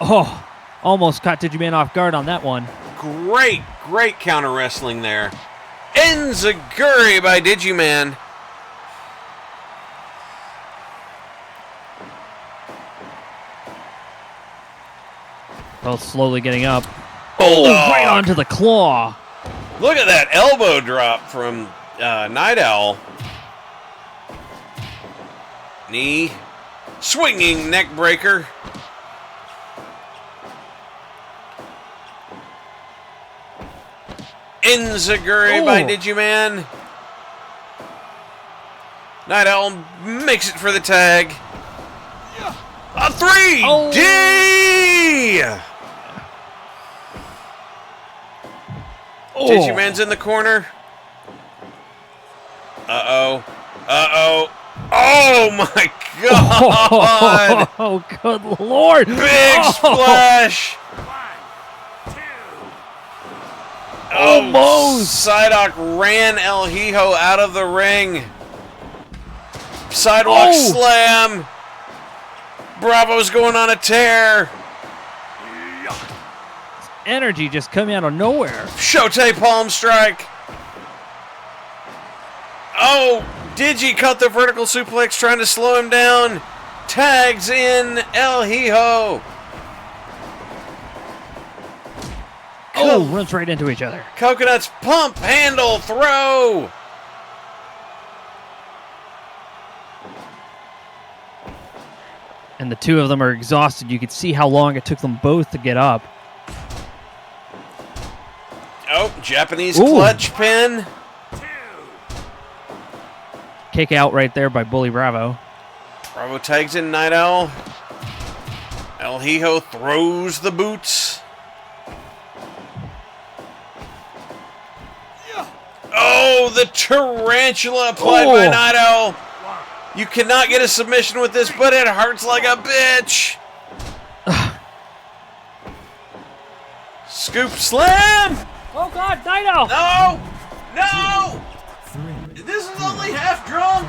Oh, almost caught Digiman off guard on that one. Great counter wrestling there. Enziguri by Digiman. Both slowly getting up. Oh, Right onto the claw. Look at that elbow drop from Night Owl. Knee. Swinging neck breaker. Enziguri by Oh. Digiman. Night Owl makes it for the tag. A 3D! Oh. Digiman's in the corner. Uh-oh. Uh-oh. Oh, my God! Oh, good Lord. Big splash! Almost. Psyduck ran El Hijo out of the ring. Sidewalk slam. Bravo's going on a tear. Energy just coming out of nowhere. Shote palm strike. Oh, Digi cut the vertical suplex trying to slow him down. Tags in El Hijo. Oh, runs right into each other. Coconuts pump handle throw. And the two of them are exhausted. You could see how long it took them both to get up. Oh, Japanese Ooh. clutch pin. Kick out right there by Bully Bravo. Bravo tags in Night Owl. El Hijo throws the boots. Oh, the tarantula applied by Oh. Night Owl. You cannot get a submission with this, but it hurts like a bitch. Scoop slam. Oh, God, Dino! No, no. 3, This is only half drunk.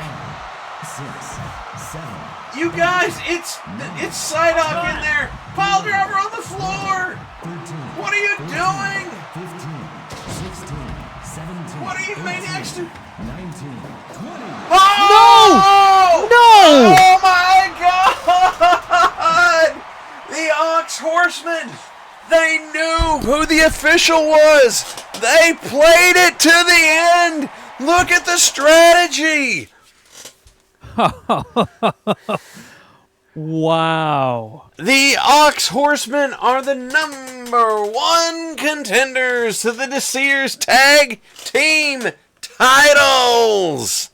6, 7, You guys, it's Psyduck in there. Pile driver on the floor. 13. What are you doing? 15, 16, 17. What are you maniacs do? 19, 20. Oh! No! Oh my God! The Ox Horsemen! They knew who the official was! They played it to the end! Look at the strategy! Wow. The Ox Horsemen are the #1 contenders to the Sears Tag Team titles!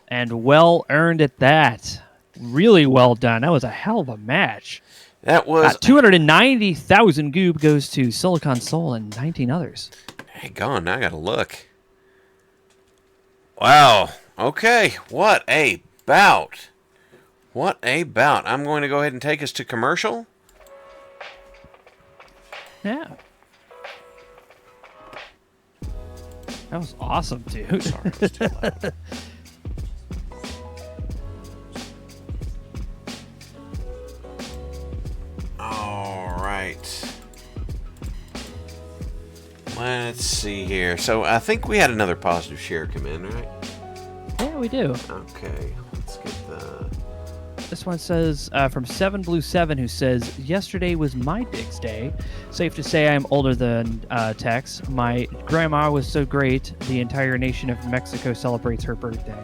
And well earned at that. Really well done. That was a hell of a match. That was... 290,000 goob goes to Silicon Soul and 19 others. Hang on, now I gotta look. Wow. Okay. What a bout. What a bout. I'm going to go ahead and take us to commercial. Yeah. That was awesome, dude. Sorry, it was too loud. All right. Let's see here. So I think we had another positive share come in, right? Yeah, we do. Okay. Let's get the... This one says from 7Blue7, who says, yesterday was my Diggs Day. Safe to say I'm older than Tex. My grandma was so great, the entire nation of Mexico celebrates her birthday.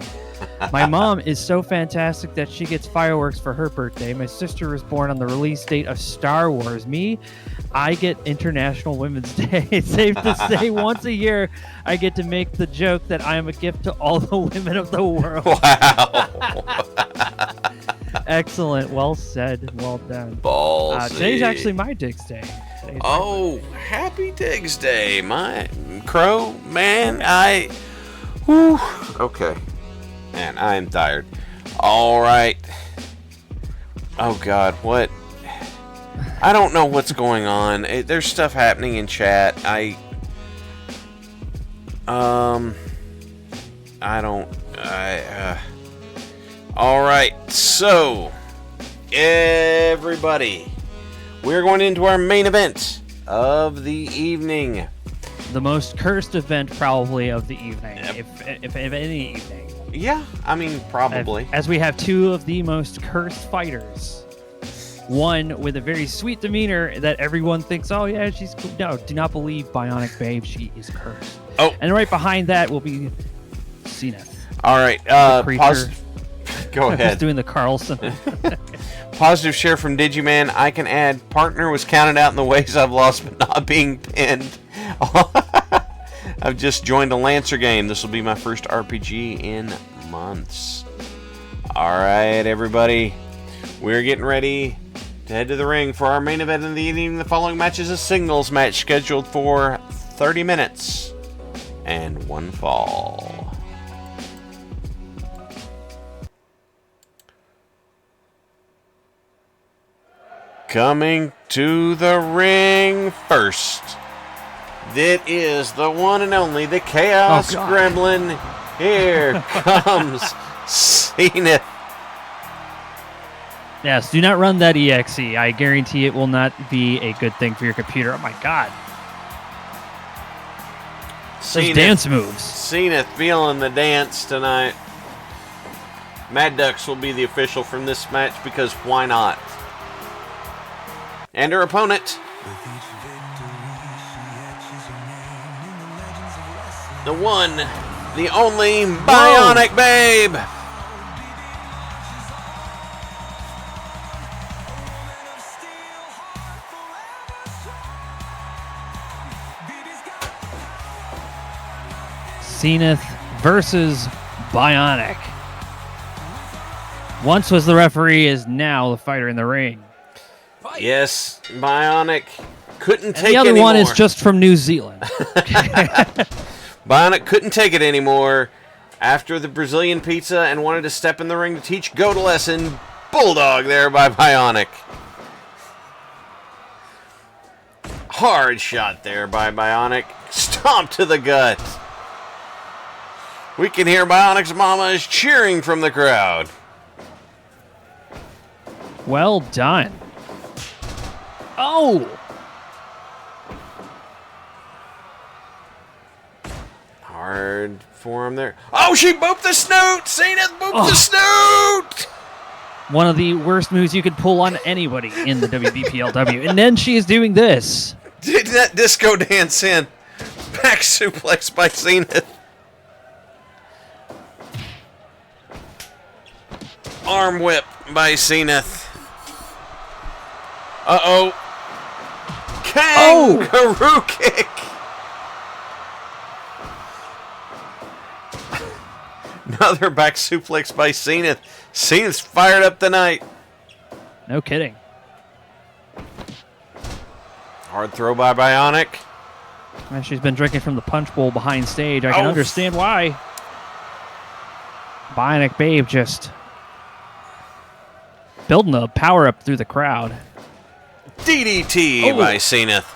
My mom is so fantastic that she gets fireworks for her birthday. My sister was born on the release date of Star Wars. Me, I get International Women's Day. It's safe to say once a year I get to make the joke that I am a gift to all the women of the world. Wow. Excellent. Well said. Well done. Ballsy. Today's actually my Diggs Day. Today's Oh, happy Diggs Day, my crow, man. Okay. Man, I am tired. All right. Oh, God, what? I don't know what's going on. There's stuff happening in chat. All right, so, everybody, we're going into our main event of the evening. the most cursed event probably of the evening, if any evening. Yeah, I mean, probably. As we have two of the most cursed fighters one with a very sweet demeanor that everyone thinks, oh yeah, she's cool. No, do not believe Bionic Babe. She is cursed. Oh. And right behind that will be Zenith. All right. Creature. Go Just ahead. doing the Carlson. Positive share from Digiman. I can add partner was counted out in the ways I've lost but not being pinned. I've just joined a Lancer game. This will be my first RPG in months. All right, everybody. We're getting ready to head to the ring for our main event of the evening. The following match is a singles match scheduled for 30 minutes and one fall. Coming to the ring first. That is the one and only, the Chaos Gremlin. Here comes Zenith. Yes, do not run that EXE. I guarantee it will not be a good thing for your computer. Oh my god. Those dance moves. Zenith feeling the dance tonight. Mad Ducks will be the official from this match because why not? And her opponent, the one, the only Bionic Babe. Zenith versus Bionic. Once was the referee, is now the fighter in the ring. Yes, Bionic couldn't take And the other anymore. one is just from New Zealand. Bionic couldn't take it anymore after the Brazilian pizza and wanted to step in the ring to teach Goat a lesson. Bulldog there by Bionic. Hard shot there by Bionic. Stomp to the gut. We can hear Bionic's mama is cheering from the crowd. Well done. Oh! Hard for him there. Oh, she booped the snoot! Zenith booped the snoot! One of the worst moves you could pull on anybody in the WBPLW. And then she is doing this. Did that disco dance in. Back suplex by Zenith. Arm whip by Zenith. Uh-oh. Kangaroo kick. Another back suplex by Zenith. Zenith's fired up tonight. No kidding. Hard throw by Bionic. And she's been drinking from the punch bowl behind stage. I can understand why. Bionic Babe just building the power up through the crowd. DDT by Zenith.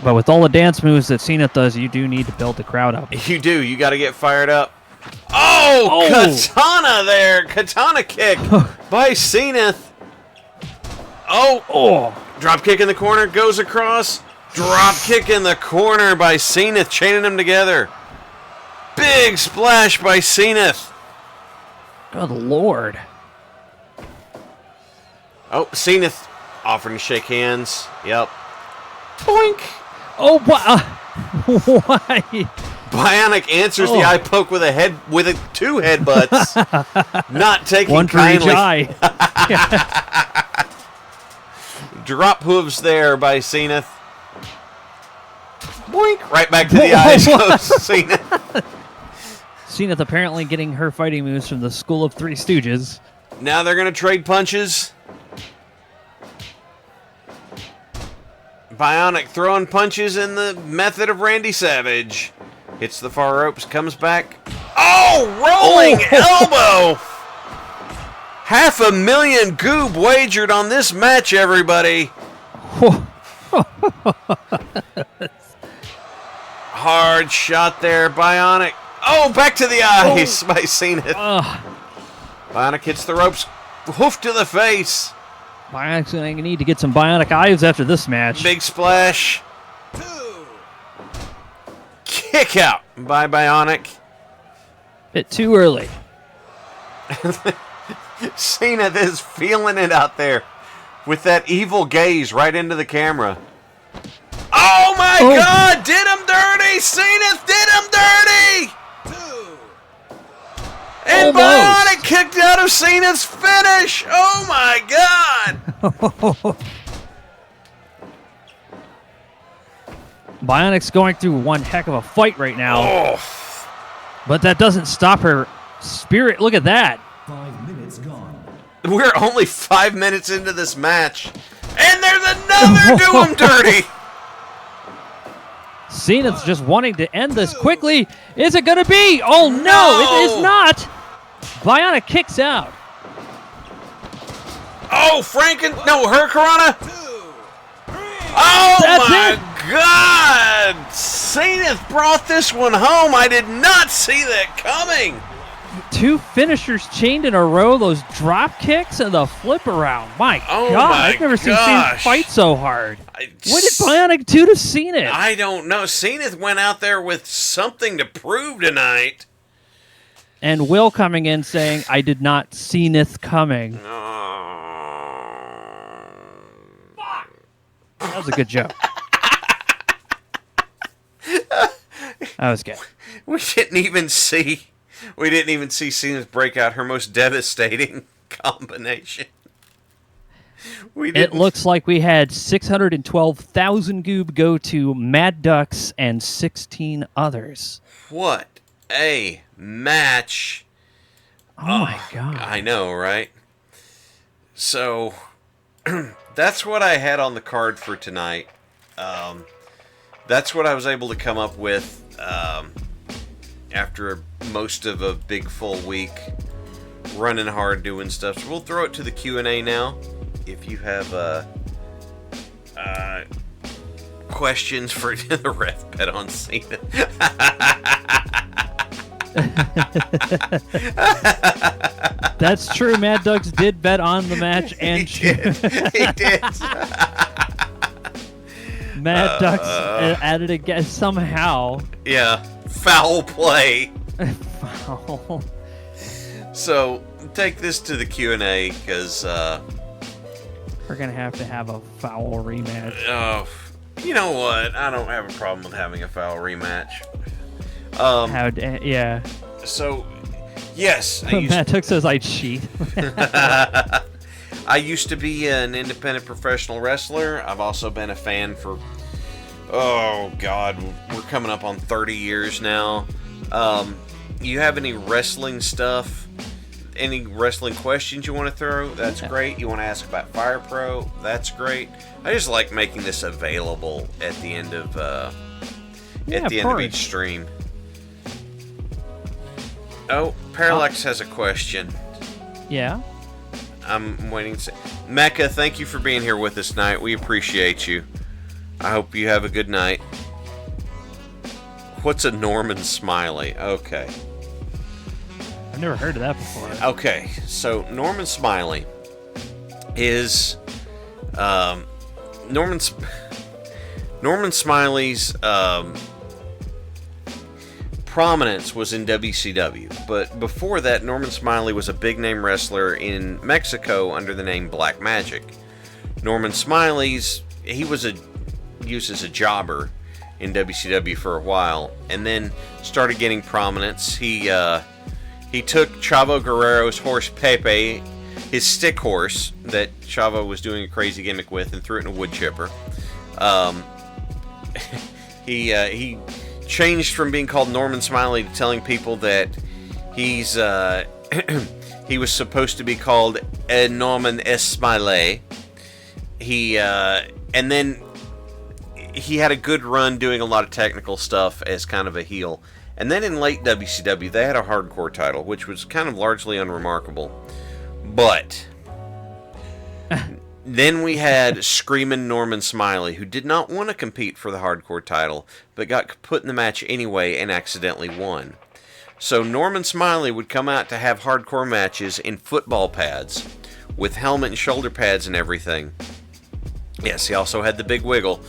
But with all the dance moves that Zenith does, you do need to build the crowd up. You do. You got to get fired up. Oh, katana there. Katana kick by Zenith. Oh. Drop kick in the corner. Goes across. Drop kick in the corner by Zenith. Chaining them together. Big splash by Zenith. Good lord. Oh, Zenith offering to shake hands. Yep. Boink. Oh, why? Bionic answers the eye poke with two headbutts. Not taking one for kindly. each eye. Drop hooves there by Zenith. Boink. Right back to the eyes goes Zenith. Zenith apparently getting her fighting moves from the School of Three Stooges. Now they're going to trade punches. Bionic throwing punches in the method of Randy Savage. Hits the far ropes, comes back. Oh, rolling elbow! $500,000 goob wagered on this match, everybody. Hard shot there, Bionic. Oh, back to the eyes by Zenith. Bionic hits the ropes. Hoof to the face. Bionic's going to need to get some bionic eyes after this match. Big splash. Kick out by Bionic. Bit too early. Zenith is feeling it out there with that evil gaze right into the camera. Oh my God! Did him dirty! Zenith did him dirty! And Bionic kicked out of Zenith's finish! Oh my God! Bionic's going through one heck of a fight right now. Oh. But that doesn't stop her spirit. Look at that. 5 minutes gone. We're only 5 minutes into this match, and there's another do him dirty! Zenith's just wanting to end this quickly. Is it going to be? Oh, no, it is not. Bionic kicks out. Oh, Hurricanrana! Oh That's my it. God! Zenith brought this one home. I did not see that coming. 2 finishers chained in a row. Those drop kicks and the flip around. My Oh God, my I've never seen gosh. Zenith fight so hard. I What did Bionic do to Zenith? I don't know. Zenith went out there with something to prove tonight. And Will coming in saying, I did not see Zenith coming. That was a good joke. That was good. We didn't even see Zenith break out her most devastating combination. It looks like we had 612,000 goob go to Mad Ducks and 16 others. What a match. Oh my God. I know, right? So, that's what I had on the card for tonight. That's what I was able to come up with after most of a big full week running hard doing stuff. So we'll throw it to the Q&A now. If you have questions for the ref bet on Cena. That's true. Mad Ducks did bet on the match, and He did. Mad Ducks added again somehow. Yeah, foul play. Foul. So take this to the Q&A because We're gonna have to have a foul rematch. oh, you know what? I don't have a problem with having a foul rematch. Yeah. So yes, I used Mad Ducks says I cheat. I used to be an independent professional wrestler. I've also been a fan for, oh God, we're coming up on 30 years now. You have any wrestling stuff? Any wrestling questions you want to throw? That's great. You want to ask about Fire Pro? That's great. I just like making this available at the end of end of each stream. Oh, Parallax has a question. Yeah. I'm waiting to say. Mecca, thank you for being here with us tonight. We appreciate you. I hope you have a good night. What's a Norman Smiley? Okay. I've never heard of that before. Okay, so Norman Smiley is Norman Smiley's prominence was in WCW, but before that, Norman Smiley was a big-name wrestler in Mexico under the name Black Magic. Norman Smiley's he was used as a jobber in WCW for a while, and then started getting prominence. He took Chavo Guerrero's horse Pepe, his stick horse that Chavo was doing a crazy gimmick with, and threw it in a wood chipper. He changed from being called Norman Smiley to telling people that he's he was supposed to be called Norman S. Smiley. And then he had a good run doing a lot of technical stuff as kind of a heel. And then in late WCW, they had a hardcore title, which was kind of largely unremarkable. But then we had Screamin' Norman Smiley, who did not want to compete for the hardcore title, but got put in the match anyway and accidentally won. So Norman Smiley would come out to have hardcore matches in football pads, with helmet and shoulder pads and everything. Yes, he also had the big wiggle,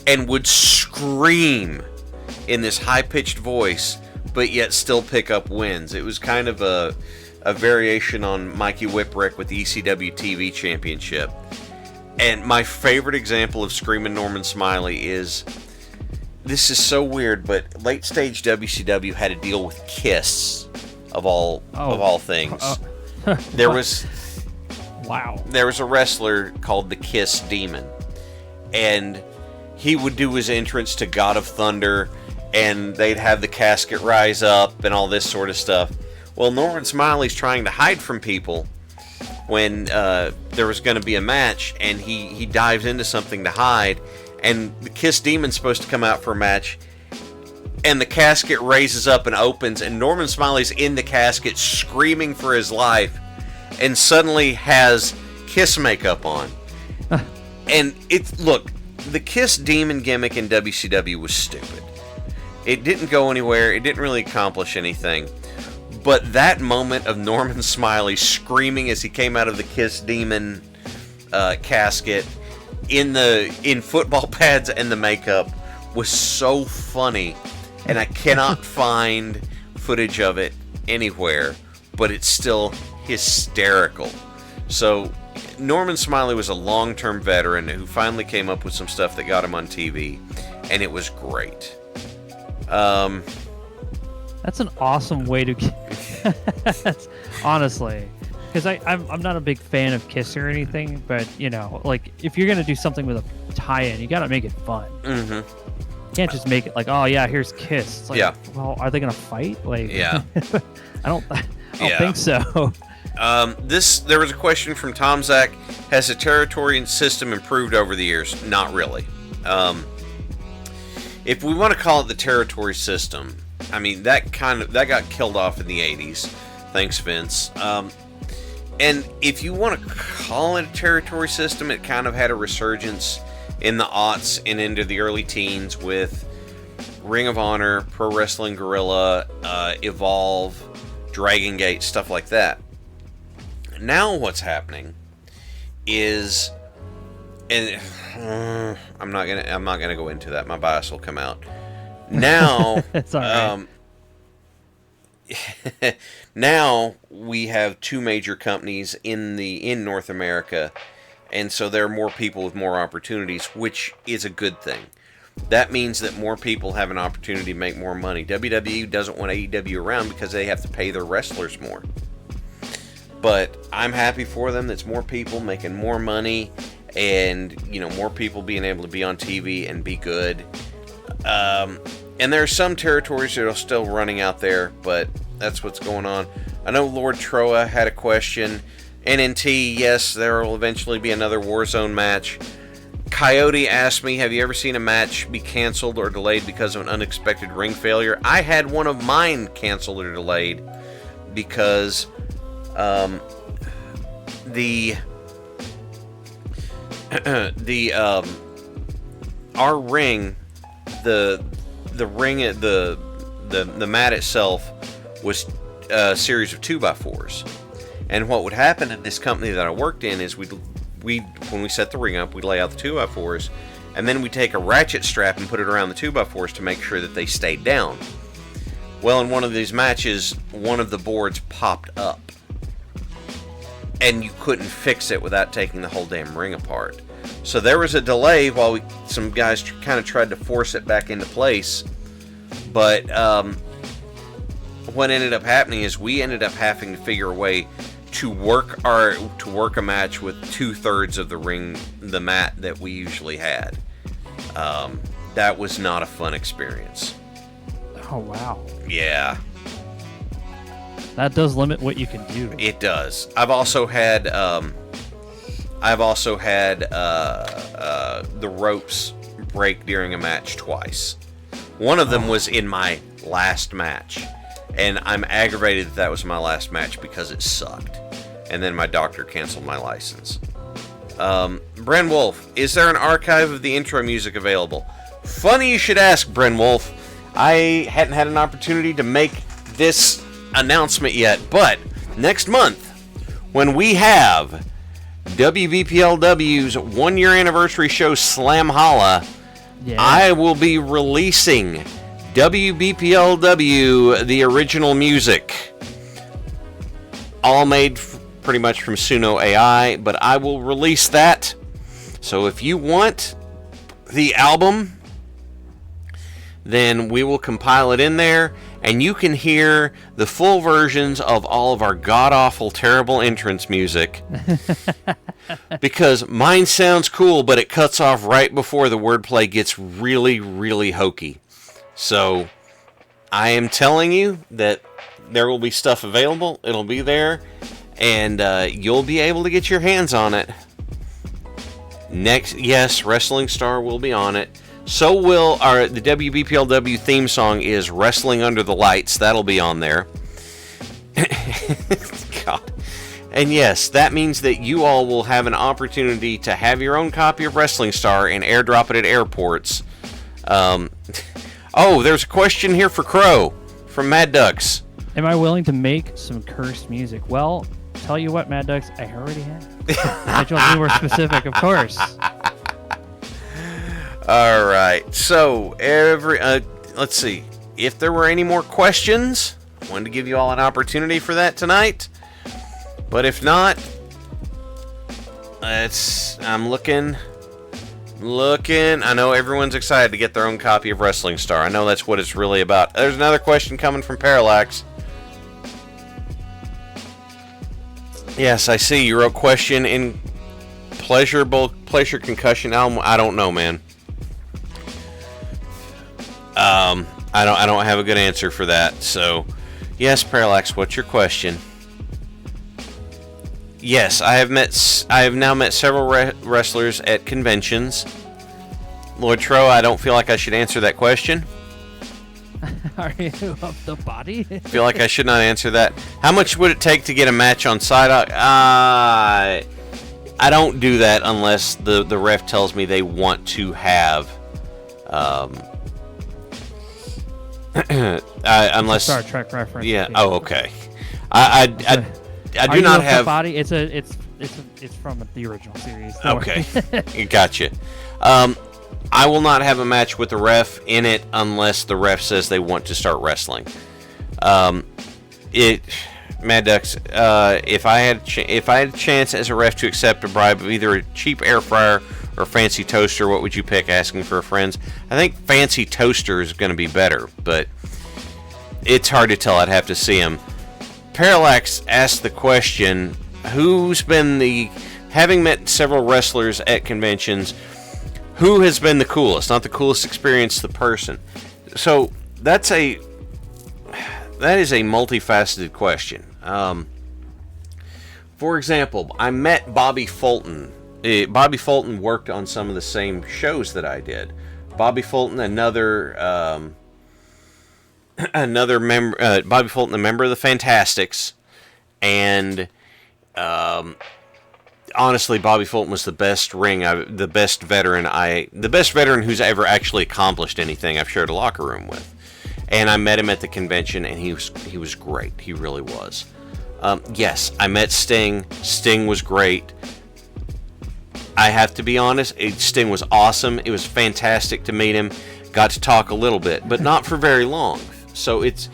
and would scream in this high-pitched voice but yet still pick up wins. It was kind of a variation on Mikey Whipwreck with the ECW TV Championship. And my favorite example of Screaming Norman Smiley is, this is so weird, but late stage WCW had a deal with Kiss of all things. There was a wrestler called the Kiss Demon, and he would do his entrance to God of Thunder, and they'd have the casket rise up and all this sort of stuff. Well, Norman Smiley's trying to hide from people when there was going to be a match, and he dives into something to hide, and the Kiss Demon's supposed to come out for a match, and the casket raises up and opens, and Norman Smiley's in the casket screaming for his life, and suddenly has Kiss makeup on. And look, the Kiss Demon gimmick in WCW was stupid. It didn't go anywhere. It didn't really accomplish anything. But that moment of Norman Smiley screaming as he came out of the Kiss Demon casket in football pads and the makeup was so funny, and I cannot find footage of it anywhere, but it's still hysterical. So Norman Smiley was a long-term veteran who finally came up with some stuff that got him on TV, and it was great. That's an awesome way to honestly, because I'm not a big fan of Kiss or anything, but like if you're gonna do something with a tie-in, you gotta make it fun. Mm-hmm. You can't just make it like, oh yeah, here's Kiss. It's like, yeah. Well, are they gonna fight? Like, yeah. I don't think so. There was a question from Tom Zach. Has the territory system improved over the years? Not really. If we want to call it the territory system, I mean, that got killed off in the 80s. Thanks, Vince. And if you want to call it a territory system, it kind of had a resurgence in the aughts and into the early teens with Ring of Honor, Pro Wrestling Guerrilla, Evolve, Dragon Gate, stuff like that. Now what's happening is, and I'm not gonna go into that. My bias will come out. Now, it's all right. Now we have two major companies in North America, and so there are more people with more opportunities, which is a good thing. That means that more people have an opportunity to make more money. WWE doesn't want AEW around because they have to pay their wrestlers more. But I'm happy for them. That's more people making more money, and more people being able to be on TV and be good. And there are some territories that are still running out there, but that's what's going on. I know Lord Troa had a question. NNT, yes, there will eventually be another Warzone match. Coyote asked me, have you ever seen a match be canceled or delayed because of an unexpected ring failure? I had one of mine canceled or delayed because our ring, the ring at the mat itself was a series of 2x4s, and what would happen at this company that I worked in is when we set the ring up, we'd lay out the 2x4s, and then we'd take a ratchet strap and put it around the 2x4s to make sure that they stayed down. Well, in one of these matches, one of the boards popped up, and you couldn't fix it without taking the whole damn ring apart. So there was a delay while some guys kind of tried to force it back into place. But what ended up happening is we ended up having to figure a way to work a match with 2/3 of the mat that we usually had. That was not a fun experience. Oh wow. Yeah. That does limit what you can do. It does. I've also had the ropes break during a match twice. One of them was in my last match, and I'm aggravated that was my last match because it sucked. And then my doctor canceled my license. Bren Wolf, is there an archive of the intro music available? Funny you should ask, Bren Wolf. I hadn't had an opportunity to make this announcement yet, but next month, when we have WBPLW's 1-year anniversary show Slamhalla, yeah. I will be releasing WBPLW, the original music. All made pretty much from Suno AI, but I will release that. So if you want the album, then we will compile it in there, and you can hear the full versions of all of our god-awful, terrible entrance music. Because mine sounds cool, but it cuts off right before the wordplay gets really, really hokey. So, I am telling you that there will be stuff available. It'll be there, and you'll be able to get your hands on it. Next, yes, Wrestling Star will be on it. So will the WBPLW theme song is Wrestling Under the Lights. That'll be on there. God. And yes, that means that you all will have an opportunity to have your own copy of Wrestling Star and airdrop it at airports. Oh, there's a question here for Crow from Mad Ducks. Am I willing to make some cursed music? Well, tell you what, Mad Ducks, I already have. I just want to be more specific, of course. All right. So let's see. If there were any more questions, I wanted to give you all an opportunity for that tonight. But if not, I'm looking. I know everyone's excited to get their own copy of Wrestling Star. I know that's what it's really about. There's another question coming from Parallax. Yes, I see. You wrote question in Pleasure Concussion album. I don't know, man. I don't have a good answer for that. So, yes, Parallax, what's your question? Yes, I have now met several wrestlers at conventions. Lord Tro, I don't feel like I should answer that question. Are you of the body? I feel like I should not answer that. How much would it take to get a match on Psyduck? I don't do that unless the ref tells me they want to have. Unless Star Trek reference. Yeah. Oh, okay. I do not have. Body. It's from the original series. Okay, gotcha. I will not have a match with the ref in it unless the ref says they want to start wrestling. Mad Ducks. If I had a chance as a ref to accept a bribe of either a cheap air fryer or a fancy toaster, what would you pick? Asking for friends. I think fancy toaster is going to be better, but it's hard to tell. I'd have to see him. Parallax asked the question, having met several wrestlers at conventions, who has been the coolest? Not the coolest experience, the person. So that is a multifaceted question. For example, I met Bobby Fulton. Bobby Fulton worked on some of the same shows that I did. Bobby Fulton, another member. Bobby Fulton, a member of the Fantastics, and honestly, Bobby Fulton was the best veteran who's ever actually accomplished anything I've shared a locker room with. And I met him at the convention, and he was great. He really was. Yes, I met Sting. Sting was great. I have to be honest, Sting was awesome. It was fantastic to meet him. Got to talk a little bit, but not for very long. So it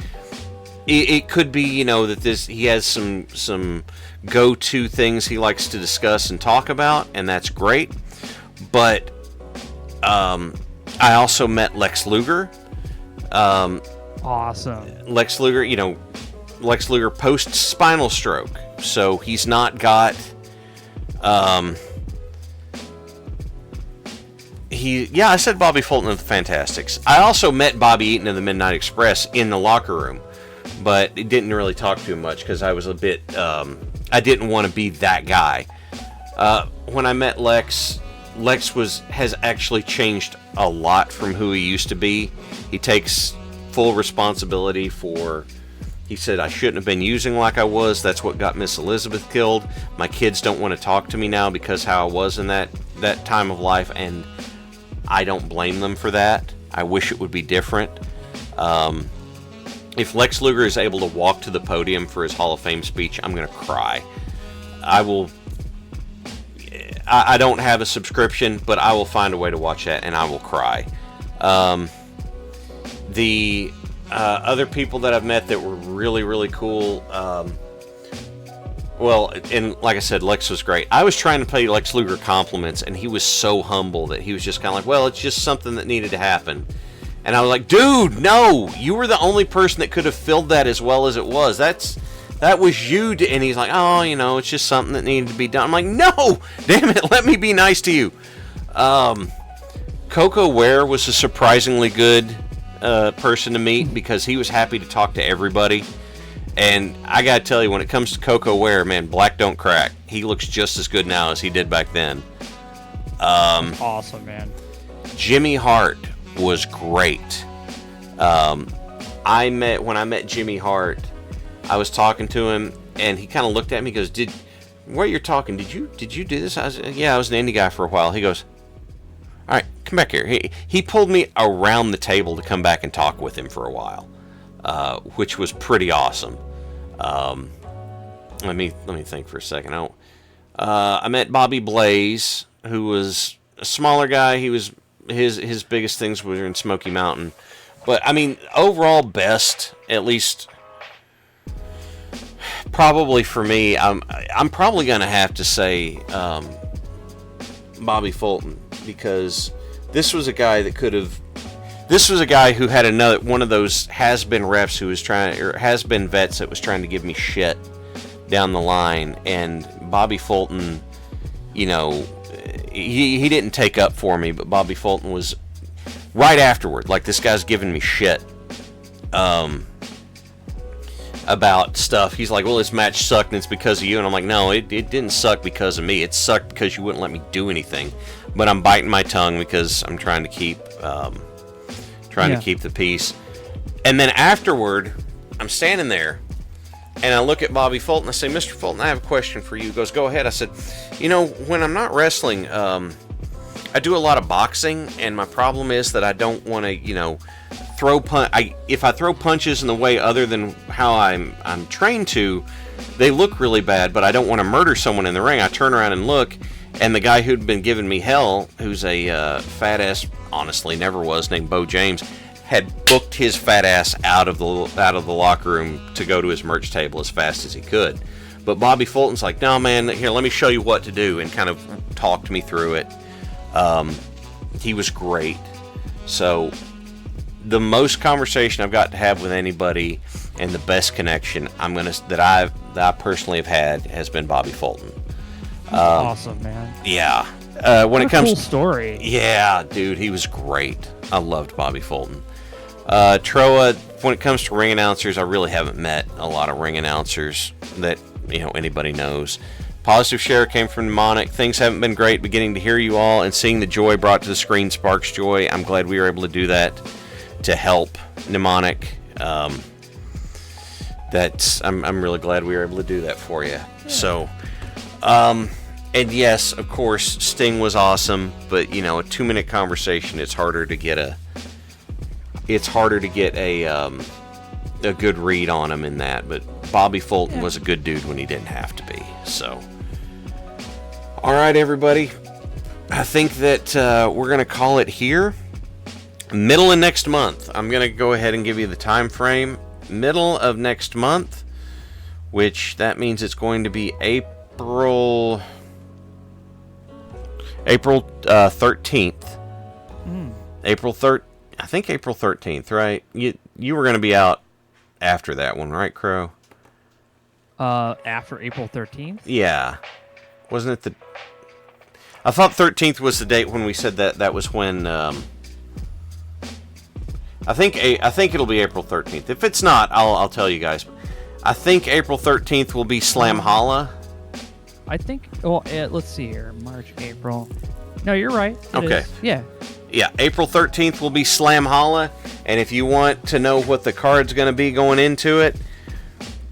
could be, that he has some go-to things he likes to discuss and talk about, and that's great. But I also met Lex Luger. Awesome. Lex Luger, Lex Luger post spinal stroke, so he's not got. I said Bobby Fulton of the Fantastics. I also met Bobby Eaton of the Midnight Express in the locker room, but it didn't really talk to him much because I was a bit. I didn't want to be that guy. When I met Lex, has actually changed a lot from who he used to be. He takes full responsibility for. He said, I shouldn't have been using like I was. That's what got Miss Elizabeth killed. My kids don't want to talk to me now because how I was in that time of life, and I don't blame them for that. I wish it would be different. If Lex Luger is able to walk to the podium for his Hall of Fame speech, I'm going to cry. I don't have a subscription, but I will find a way to watch that, and I will cry. The other people that I've met that were really, really cool. Well, and like I said, Lex was great. I was trying to pay Lex Luger compliments, and he was so humble that he was just kind of like, well, it's just something that needed to happen. And I was like, dude, no, you were the only person that could have filled that as well as it was. That was you. And he's like, oh, it's just something that needed to be done. I'm like, no, damn it, let me be nice to you. Coco Ware was a surprisingly good person to meet because he was happy to talk to everybody. And I gotta tell you, when it comes to Coco Ware, man, black don't crack. He looks just as good now as he did back then. Awesome, man. Jimmy Hart was great. When I met Jimmy Hart, I was talking to him, and he kind of looked at me. He goes, "Where you're talking? Did you do this?" I was, "Yeah, I was an indie guy for a while." He goes, "All right, come back here." He pulled me around the table to come back and talk with him for a while, which was pretty awesome. Let me think for a second. I met Bobby Blaze, who was a smaller guy. He was his biggest things were in Smoky Mountain, but I mean overall best, at least probably for me. I'm probably gonna have to say Bobby Fulton, because this was a guy that could have. This was a guy who had one of those has-been refs who was has-been vets that was trying to give me shit down the line, and Bobby Fulton, he didn't take up for me, but Bobby Fulton was right afterward, like, this guy's giving me shit about stuff. He's like, well, this match sucked and it's because of you, and I'm like, no, it didn't suck because of me. It sucked because you wouldn't let me do anything. But I'm biting my tongue because I'm trying to keep to keep the peace. And then afterward, I'm standing there, and I look at Bobby Fulton. I say, Mr. Fulton, I have a question for you. He goes, go ahead. I said, when I'm not wrestling, I do a lot of boxing, and my problem is that I don't want to, throw if I throw punches in the way other than how I'm trained to, they look really bad, but I don't want to murder someone in the ring. I turn around and look, and the guy who'd been giving me hell, who's a fat ass, honestly never was, named Bo James, had booked his fat ass out of the locker room to go to his merch table as fast as he could. But Bobby Fulton's like, no, man, here, let me show you what to do, and kind of talked me through it. He was great. So the most conversation I've got to have with anybody, and the best connection that I personally have had, has been Bobby Fulton. Awesome, man. Yeah. When it comes, cool story. Yeah, dude, he was great. I loved Bobby Fulton. Troa, when it comes to ring announcers, I really haven't met a lot of ring announcers that anybody knows. Positive share came from Mnemonic. Things haven't been great, but getting to hear you all and seeing the joy brought to the screen sparks joy. I'm glad we were able to do that to help Mnemonic. I'm really glad we were able to do that for you. Yeah. So, and yes, of course, Sting was awesome, but a 2-minute conversation, it's harder to get a good read on him in that. But Bobby Fulton was a good dude when he didn't have to be. So, all right, everybody, I think that we're gonna call it here. Middle of next month, I'm gonna go ahead and give you the time frame. Middle of next month, which that means it's going to be April 13th. I think April 13th, right? You were going to be out after that one, right, Crow? After April 13th? Yeah. Wasn't it I thought 13th was the date when we said that was when I think it'll be April 13th. If it's not, I'll tell you guys. I think April 13th will be Slamhalla. I think. Well, let's see here. March, April. No, you're right. Okay. Yeah. Yeah, April 13th will be Slamhalla, and if you want to know what the card's going to be going into it,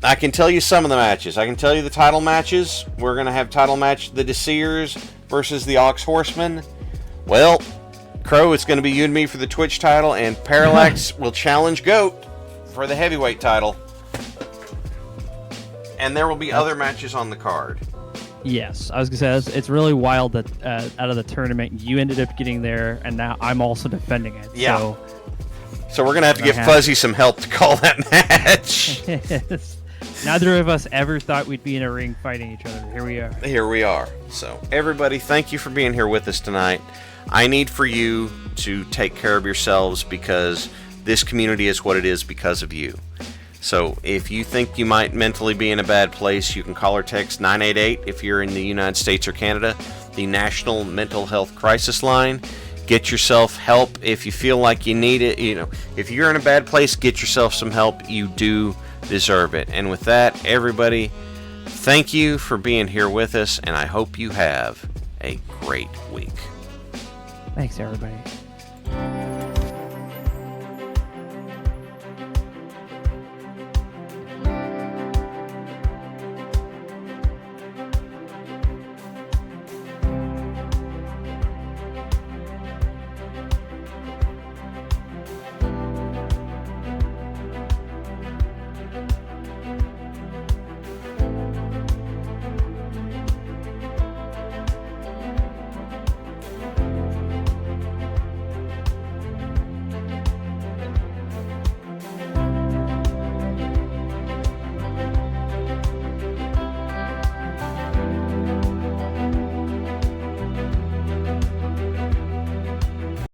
I can tell you some of the matches. I can tell you the title matches. We're going to have title match, the Deceers versus the Ox Horsemen. Well, Crow, it's going to be you and me for the Twitch title, and Parallax will challenge Goat for the heavyweight title. And there will be other matches on the card. Yes, I was gonna say it's really wild that out of the tournament you ended up getting there, and now I'm also defending it. Yeah. So we're gonna have to We're get gonna have Fuzzy some help to call that match. Neither of us ever thought we'd be in a ring fighting each other. Here we are. Here we are. So everybody, thank you for being here with us tonight. I need for you to take care of yourselves because this community is what it is because of you. So if you think you might mentally be in a bad place, you can call or text 988 if you're in the United States or Canada, the National Mental Health Crisis Line. Get yourself help if you feel like you need it. You know, if you're in a bad place, get yourself some help. You do deserve it. And with that, everybody, thank you for being here with us, and I hope you have a great week. Thanks, everybody.